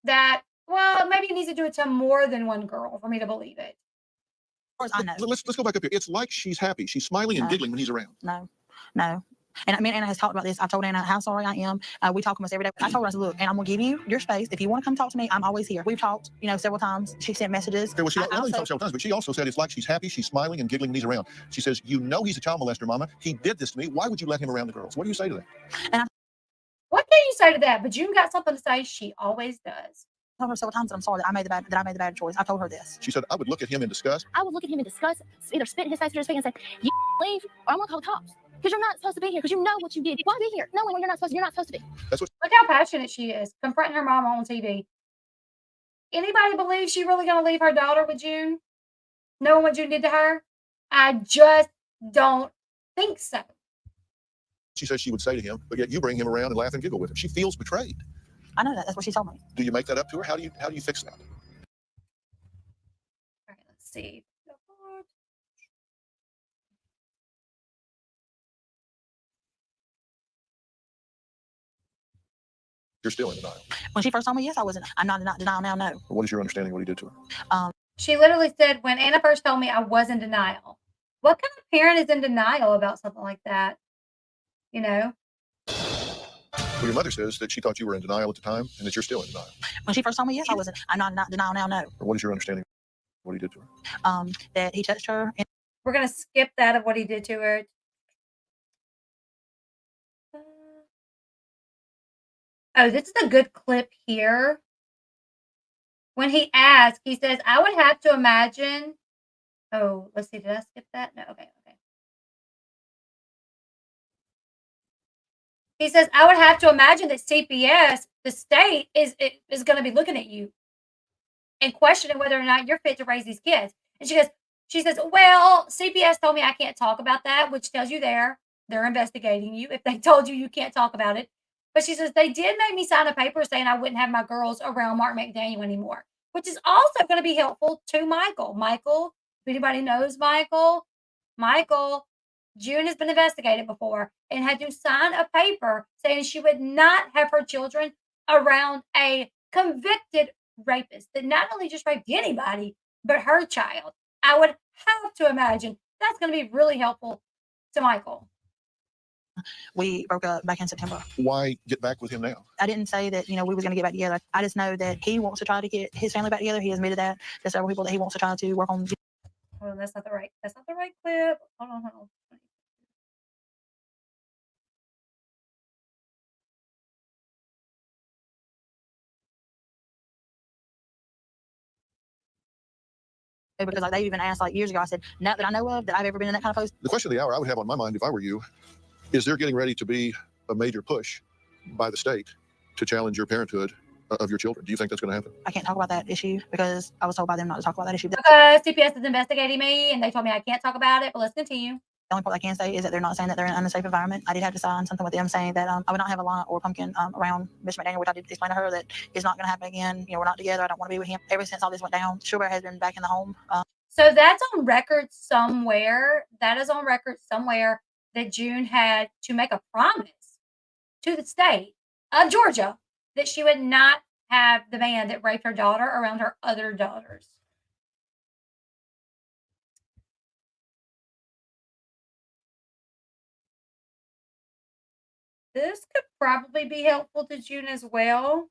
That, well, maybe he needs to do it to more than one girl for me to believe it. as I know, Let's go back up here. It's like she's happy. She's smiling and No. giggling when he's around. no. And I mean, Anna has talked about this. I've told Anna how sorry I am. We talk almost every day. I told her, I said, look, and I'm going to give you your space. If you want to come talk to me, I'm always here. We've talked, several times. She sent messages. Okay, well, she I not only talked several times, but she also said it's like she's happy, she's smiling and giggling when he's around. She says, "You know he's a child molester, Mama. He did this to me. Why would you let him around the girls?" What do you say to that? What can you say to that? But June got something to say. She always does. I told her several times that I'm sorry that I made the bad choice. I told her this. She said, "I would look at him in disgust." I would look at him in disgust, either spit in his face or his face and say, "You leave, or I'm gonna call the cops because you're not supposed to be here because you know what you did. Why be here? Knowing when you're not supposed to be." That's what. Look how passionate she is, confronting her mom on TV. Anybody believe she really gonna leave her daughter with June, knowing what June did to her? I just don't think so. She says she would say to him, but yet you bring him around and laugh and giggle with him. She feels betrayed. I know that. That's what she told me. Do you make that up to her? How do you fix that? All right, let's see. You're still in denial. When she first told me, yes, I wasn't. I'm not in denial now, no. What is your understanding of what he did to her? She literally said, when Anna first told me, I was in denial. What kind of parent is in denial about something like that? Well, your mother says that she thought you were in denial at the time and that you're still in denial. When she first told me, yes, I wasn't. I'm not in denial now, no. What is your understanding of what he did to her? That he touched her. We're going to skip that of what he did to her. Oh, this is a good clip here. When he asked, he says, "I would have to imagine." Oh, let's see. Did I skip that? No. Okay. He says, "I would have to imagine that CPS, the state, is going to be looking at you and questioning whether or not you're fit to raise these kids." And she says, "Well, CPS told me I can't talk about that," which tells you they're investigating you if they told you can't talk about it. But she says, "They did make me sign a paper saying I wouldn't have my girls around Mark McDaniel anymore," which is also going to be helpful to Michael. Michael, if anybody knows Michael, June has been investigated before and had to sign a paper saying she would not have her children around a convicted rapist that not only just raped anybody, but her child. I would have to imagine that's going to be really helpful to Michael. We broke up back in September. Why get back with him now? I didn't say that, we was going to get back together. I just know that he wants to try to get his family back together. He admitted that. There's several people that he wants to try to work on. Oh, that's not the right clip. Hold on. Because they even asked years ago, I said, not that I know of that I've ever been in that kind of post. The question of the hour I would have on my mind if I were you is there getting ready to be a major push by the state to challenge your parenthood of your children? Do you think that's going to happen? I can't talk about that issue because I was told by them not to talk about that issue. Because CPS is investigating me and they told me I can't talk about it, but let's continue. The only part I can say is that they're not saying that they're in an unsafe environment. I did have to sign something with them saying that I would not have a llama or pumpkin around Mr. McDaniel, which I did explain to her that it's not going to happen again. We're not together. I don't want to be with him. Ever since all this went down, Sugar has been back in the home. So that's on record somewhere. That is on record somewhere that June had to make a promise to the state of Georgia that she would not have the man that raped her daughter around her other daughters. This could probably be helpful to June as well.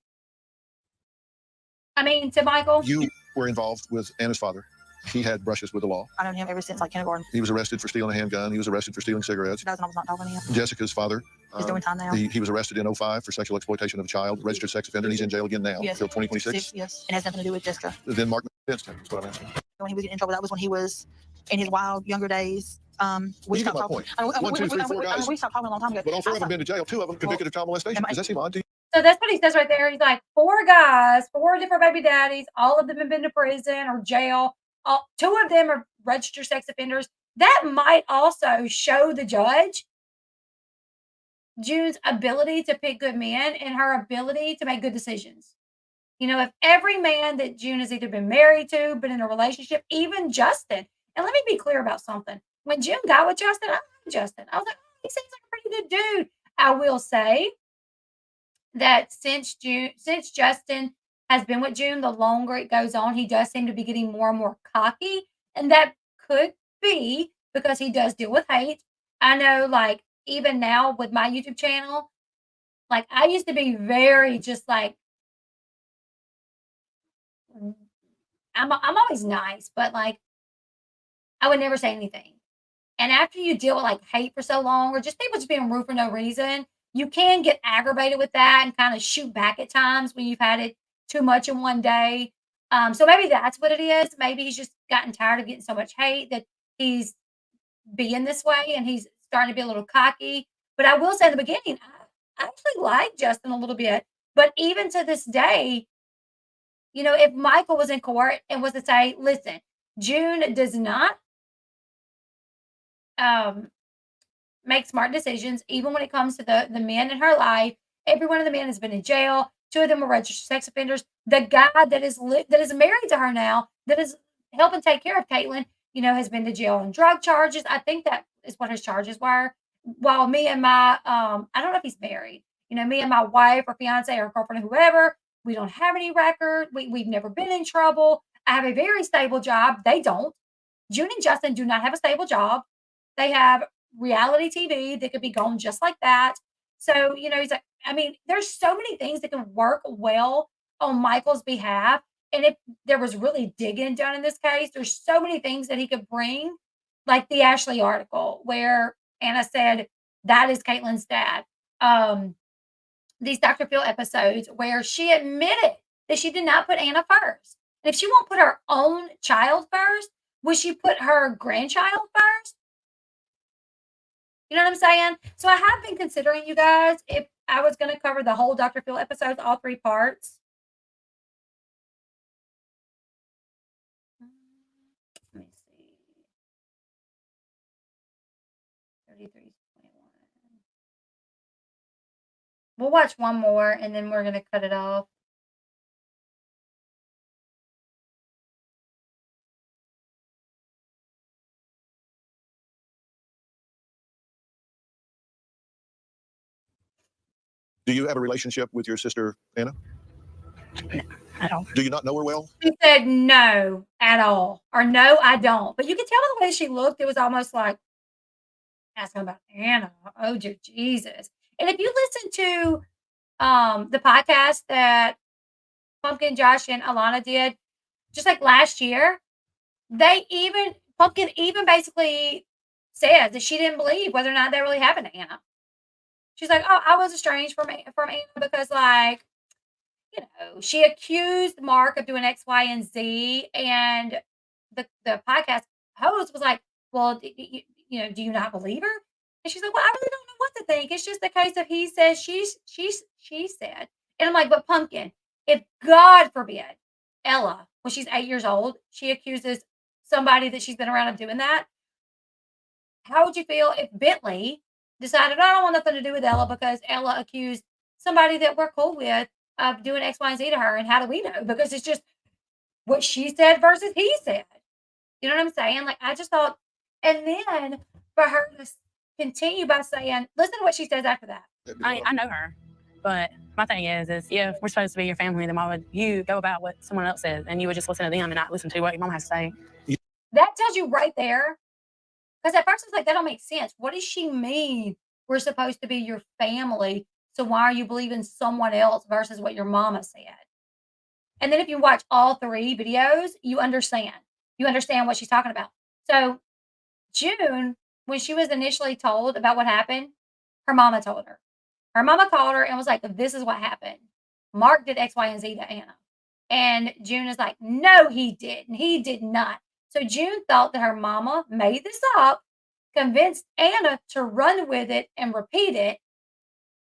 I mean, to Michael. You were involved with Anna's father. He had brushes with the law. I known him ever since like kindergarten. He was arrested for stealing a handgun. He was arrested for stealing cigarettes. 2000, I was not talking to him. Jessica's father. He's doing time now. He was arrested in 2005 for sexual exploitation of a child, registered sex offender, and he's in jail again now Yes. until 2026. Yes, it has nothing to do with Jessica. Then Mark convinced him. That's what I'm asking. When he was getting in trouble, that was when he was in his wild younger days. We You get stopped my talking. point. One, two, three, four guys. We stopped talking a long time ago. But all four of them been to jail. Two of them convicted of child molestation. Does that seem odd to you? So that's what he says right there. He's like, 4 guys, 4 different baby daddies. All of them have been to prison or jail. 2 of them are registered sex offenders. That might also show the judge June's ability to pick good men and her ability to make good decisions. You know, if every man that June has either been married to, been in a relationship, even Justin. And let me be clear about something. When June got with Justin, I liked Justin. I was like, oh, he seems like a pretty good dude. I will say that since Justin has been with June, the longer it goes on, he does seem to be getting more and more cocky. And that could be because he does deal with hate. I know, like, even now with my YouTube channel, like, I used to be very just like, I'm always nice, but like, I would never say anything. And after you deal with like hate for so long, or just people just being rude for no reason, you can get aggravated with that and kind of shoot back at times when you've had it too much in one day. So maybe that's what it is. Maybe he's just gotten tired of getting so much hate that he's being this way and he's starting to be a little cocky. But I will say in the beginning, I actually like Justin a little bit. But even to this day, you know, if Michael was in court and was to say, listen, June does not make smart decisions, even when it comes to the men in her life. Every one of the men has been in jail. 2 of them are registered sex offenders. The guy that is married to her now, that is helping take care of Caitlin, you know, has been to jail on drug charges. I think that is what his charges were. While me and my, I don't know if he's married. You know, me and my wife or fiance or girlfriend or whoever, we don't have any record. We've never been in trouble. I have a very stable job. They don't. June and Justin do not have a stable job. They have reality TV that could be gone just like that. So, you know, he's like, I mean, there's so many things that can work well on Michael's behalf. And if there was really digging done in this case, there's so many things that he could bring, like the Ashley article where Anna said that is Caitlin's dad. These Dr. Phil episodes where she admitted that she did not put Anna first. And if she won't put her own child first, would she put her grandchild first? You know what I'm saying? So I have been considering, you guys, if I was going to cover the whole Dr. Phil episodes, all 3 parts. Let me see. 33. We'll watch one more and then we're going to cut it off. Do you have a relationship with your sister, Anna? I don't. Do you not know her well? She said no at all. Or no, I don't. But you could tell by the way she looked, it was almost like asking about Anna. Oh, dear Jesus. And if you listen to the podcast that Pumpkin, Josh, and Alana did, just like last year, Pumpkin even basically said that she didn't believe whether or not that really happened to Anna. She's like, oh, I was estranged from Anna because, like, you know, she accused Mark of doing X, Y, and Z. And the podcast host was like, well, you know, do you not believe her? And she's like, well, I really don't know what to think. It's just the case of he says, she said. And I'm like, but Pumpkin, if God forbid Ella, when she's 8 years old, she accuses somebody that she's been around of doing that, how would you feel if Bentley decided, I don't want nothing to do with Ella because Ella accused somebody that we're cool with of doing X, Y, and Z to her? And how do we know? Because it's just what she said versus he said. You know what I'm saying? Like, I just thought, and then for her to continue by saying, listen to what she says after that. I know her, but my thing is if we're supposed to be your family, then why would you go about what someone else says and you would just listen to them and not listen to what your mom has to say? That tells you right there. Because at first it's like, that don't make sense. What does she mean? We're supposed to be your family. So why are you believing someone else versus what your mama said? And then if you watch all 3 videos, you understand. You understand what she's talking about. So June, when she was initially told about what happened, her mama told her. Her mama called her and was like, "This is what happened. Mark did X, Y, and Z to Anna." And June is like, "No, he didn't. He did not." So June thought that her mama made this up, convinced Anna to run with it and repeat it.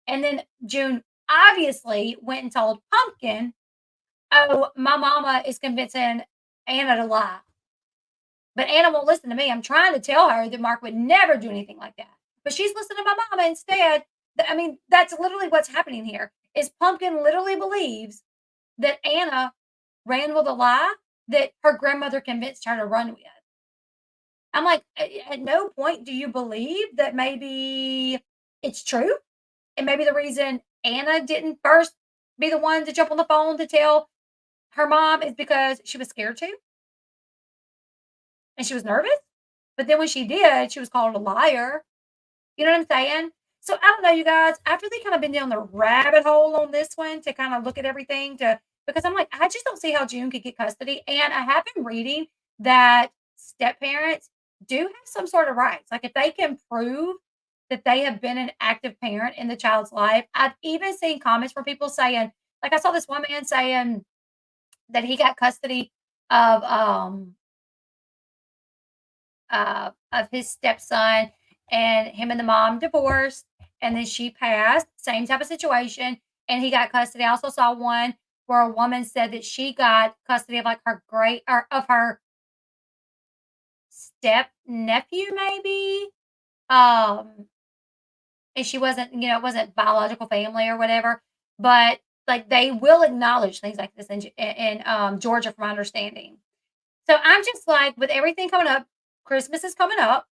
And then June obviously went and told Pumpkin, "Oh, my mama is convincing Anna to lie." But Anna won't listen to me. I'm trying to tell her that Mark would never do anything like that. But she's listening to my mama instead. I mean, that's literally what's happening here. Is Pumpkin literally believes that Anna ran with a lie that her grandmother convinced her to run with. I'm like, at no point do you believe that maybe it's true? And maybe the reason Anna didn't first be the one to jump on the phone to tell her mom is because she was scared to and she was nervous. But then when she did, she was called a liar. You know what I'm saying? So I don't know, you guys. After they kind of been down the rabbit hole on this one to kind of look at everything to because I'm like, I just don't see how June could get custody. And I have been reading that step parents do have some sort of rights. Like if they can prove that they have been an active parent in the child's life. I've even seen comments from people saying, like I saw this one man saying that he got custody of of his stepson and him and the mom divorced and then she passed, same type of situation, and he got custody. I also saw one where a woman said that she got custody of like her great or of her step nephew maybe. Um and she wasn't, it wasn't biological family or whatever, but like they will acknowledge things like this in Georgia from my understanding. So I'm just like with everything coming up, Christmas is coming up.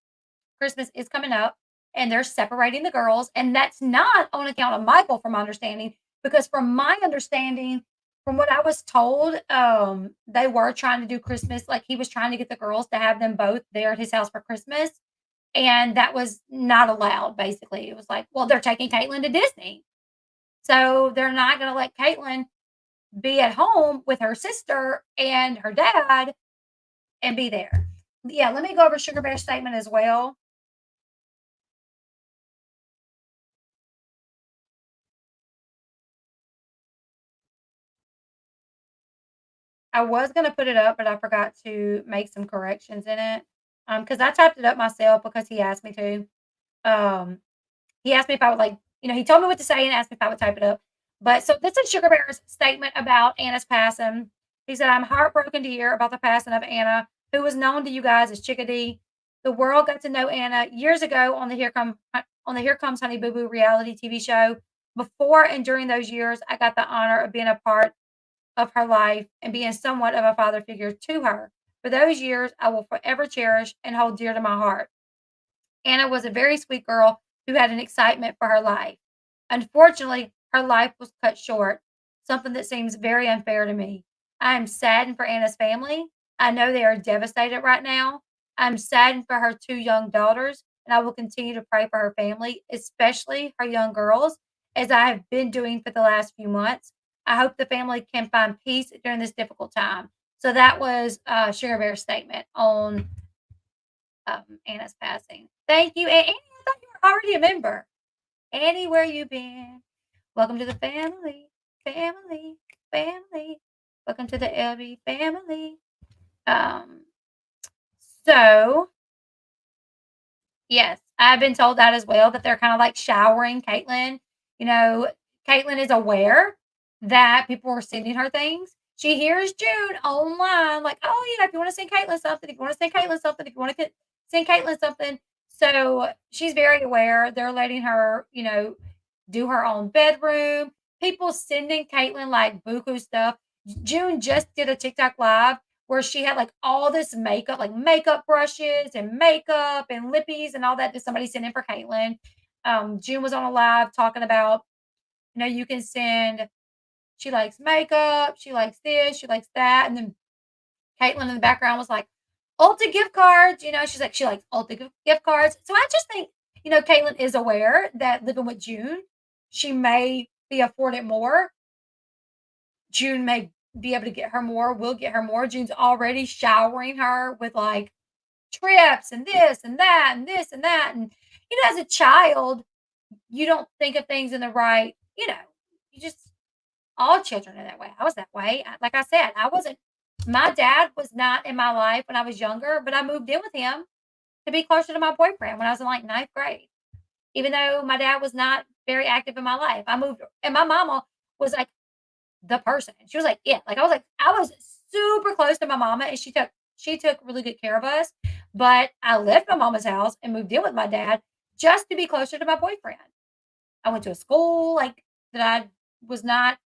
Christmas is coming up and they're separating the girls. And that's not on account of Michael, from my understanding, because from my understanding, from what I was told, they were trying to do Christmas. Like he was trying to get the girls to have them both there at his house for Christmas. And that was not allowed, basically. It was like, well, they're taking Caitlin to Disney. So they're not going to let Caitlin be at home with her sister and her dad and be there. Yeah, let me go over Sugar Bear's statement as well. I was gonna put it up, but I forgot to make some corrections in it. Because I typed it up myself because he asked me to. Um, he asked me if I would like, he told me what to say and asked me if I would type it up. But so this is Sugar Bear's statement about Anna's passing. He said, "I'm heartbroken to hear about the passing of Anna, who was known to you guys as Chickadee. The world got to know Anna years ago on the Here Comes Honey Boo Boo reality TV show. Before and during those years, I got the honor of being a part of her life and being somewhat of a father figure to her. For those years, I will forever cherish and hold dear to my heart. Anna was a very sweet girl who had an excitement for her life. Unfortunately, her life was cut short, something that seems very unfair to me. I am saddened for Anna's family. I know they are devastated right now. I'm saddened for her 2 young daughters, and I will continue to pray for her family, especially her young girls, as I have been doing for the last few months. I hope the family can find peace during this difficult time." So that was Sugar Bear's statement on Anna's passing. Thank you, Annie. I thought you were already a member. Annie, where you been? Welcome to the family, family, family. Welcome to the Elle Bee family. Um, so yes, I've been told that as well, that they're kind of like showering Caitlin. Caitlin is aware that people are sending her things. She hears June online, like, "Oh, if you want to send Caitlin something, if you want to send Caitlin something, if you want to send Caitlin something." So she's very aware. They're letting her, do her own bedroom. People sending Caitlin like buku stuff. June just did a TikTok live where she had like all this makeup, like makeup brushes and makeup and lippies and all that somebody sent in for Caitlin. June was on a live talking about, you can send, she likes makeup, she likes this, she likes that. And then Caitlin in the background was like, Ulta gift cards, she's like, she likes Ulta gift cards. So I just think, Caitlin is aware that living with June, she may be afforded more. June may be able to get her more, will get her more. June's already showering her with like trips and this and that and this and that. And, as a child, you don't think of things in the right, you just, all children are that way. I was that way. Like I said, my dad was not in my life when I was younger, but I moved in with him to be closer to my boyfriend when I was in like ninth grade. Even though my dad was not very active in my life, I moved, and my mama was like the person. She was like it. Like I was super close to my mama, and she took really good care of us. But I left my mama's house and moved in with my dad just to be closer to my boyfriend. I went to a school like that I was not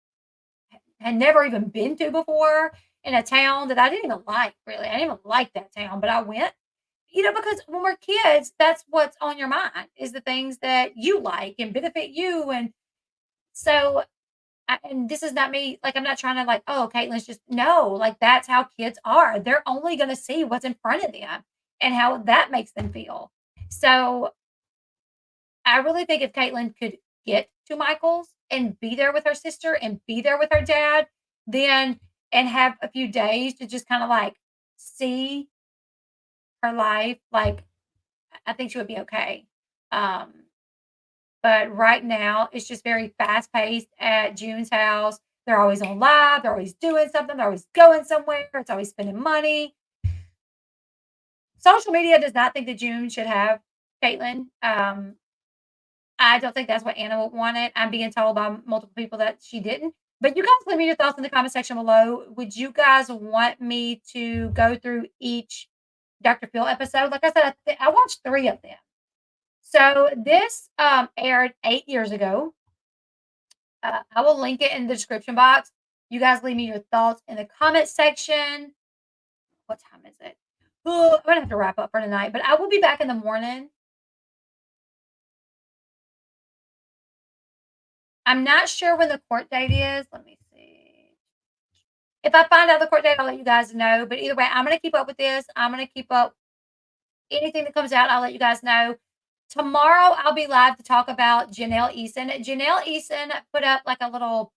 had never even been to before, in a town that I didn't even like, really. I didn't even like that town, but I went, because when we're kids, that's what's on your mind is the things that you like and benefit you. And so, and this is not me, like, I'm not trying to like, oh, Caitlin's just, no, like, that's how kids are. They're only going to see what's in front of them and how that makes them feel. So I really think if Caitlin could get to Michael's and be there with her sister and be there with her dad, then and have a few days to just kind of like see her life, like I think she would be okay. Um, but right now it's just very fast paced at June's house. They're always on live, they're always doing something, they're always going somewhere, it's always spending money. Social media does not think that June should have Caitlin. I don't think that's what Anna wanted. I'm being told by multiple people that she didn't. But you guys leave me your thoughts in the comment section below. Would you guys want me to go through each Dr. Phil episode? Like I said, I watched 3 of them. So this aired 8 years ago. I will link it in the description box. You guys leave me your thoughts in the comment section. What time is it? Oh, I'm going to have to wrap up for tonight, but I will be back in the morning. I'm not sure when the court date is. Let me see. If I find out the court date, I'll let you guys know. But either way, I'm going to keep up with this. I'm going to keep up anything that comes out. I'll let you guys know. Tomorrow, I'll be live to talk about Janelle Eason. Janelle Eason put up like a little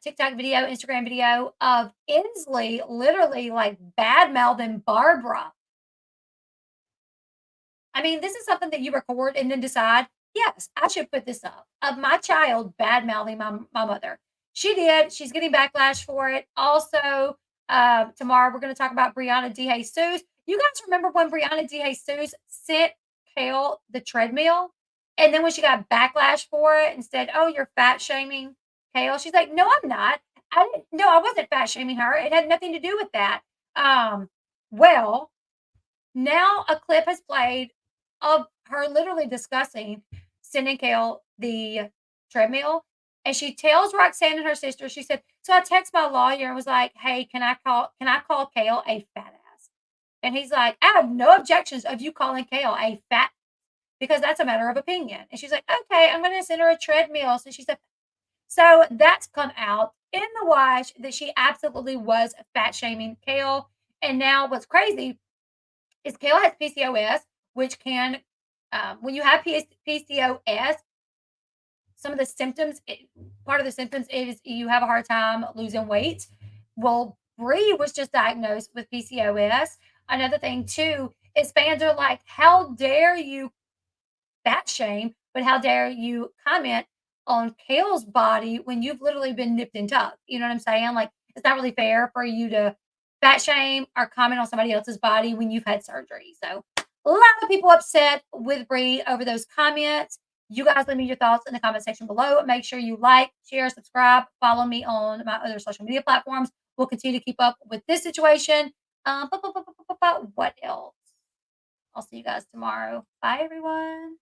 TikTok video, Instagram video of Inslee literally like bad mouthing Barbara. I mean, this is something that you record and then decide, yes, I should put this up of my child bad mouthing my mother. She did. She's getting backlash for it. Also, tomorrow we're going to talk about Brianna DeJesus. You guys remember when Brianna DeJesus sent Kale the treadmill? And then when she got backlash for it and said, oh, you're fat shaming Kale, she's like, no, I'm not. I wasn't fat shaming her. It had nothing to do with that. Well, now a clip has played of her literally discussing sending Kale the treadmill. And she tells Roxanne and her sister, she said, so I text my lawyer and was like, hey, can I call Kale a fat ass? And he's like, I have no objections of you calling Kale a fat, because that's a matter of opinion. And she's like, okay, I'm going to send her a treadmill. So she said, so that's come out in the wash that she absolutely was fat shaming Kale. And now what's crazy is Kale has PCOS, which can, when you have PCOS, some of the symptoms, part of the symptoms is you have a hard time losing weight. Well, Bree was just diagnosed with PCOS. Another thing, too, is fans are like, how dare you fat shame, but how dare you comment on Kale's body when you've literally been nipped and tucked? You know what I'm saying? Like, it's not really fair for you to fat shame or comment on somebody else's body when you've had surgery. So a lot of people upset with Bree over those comments. You guys leave me your thoughts in the comment section below. Make sure you like, share, subscribe, follow me on my other social media platforms. We'll continue to keep up with this situation. What else? I'll see you guys tomorrow. Bye, everyone.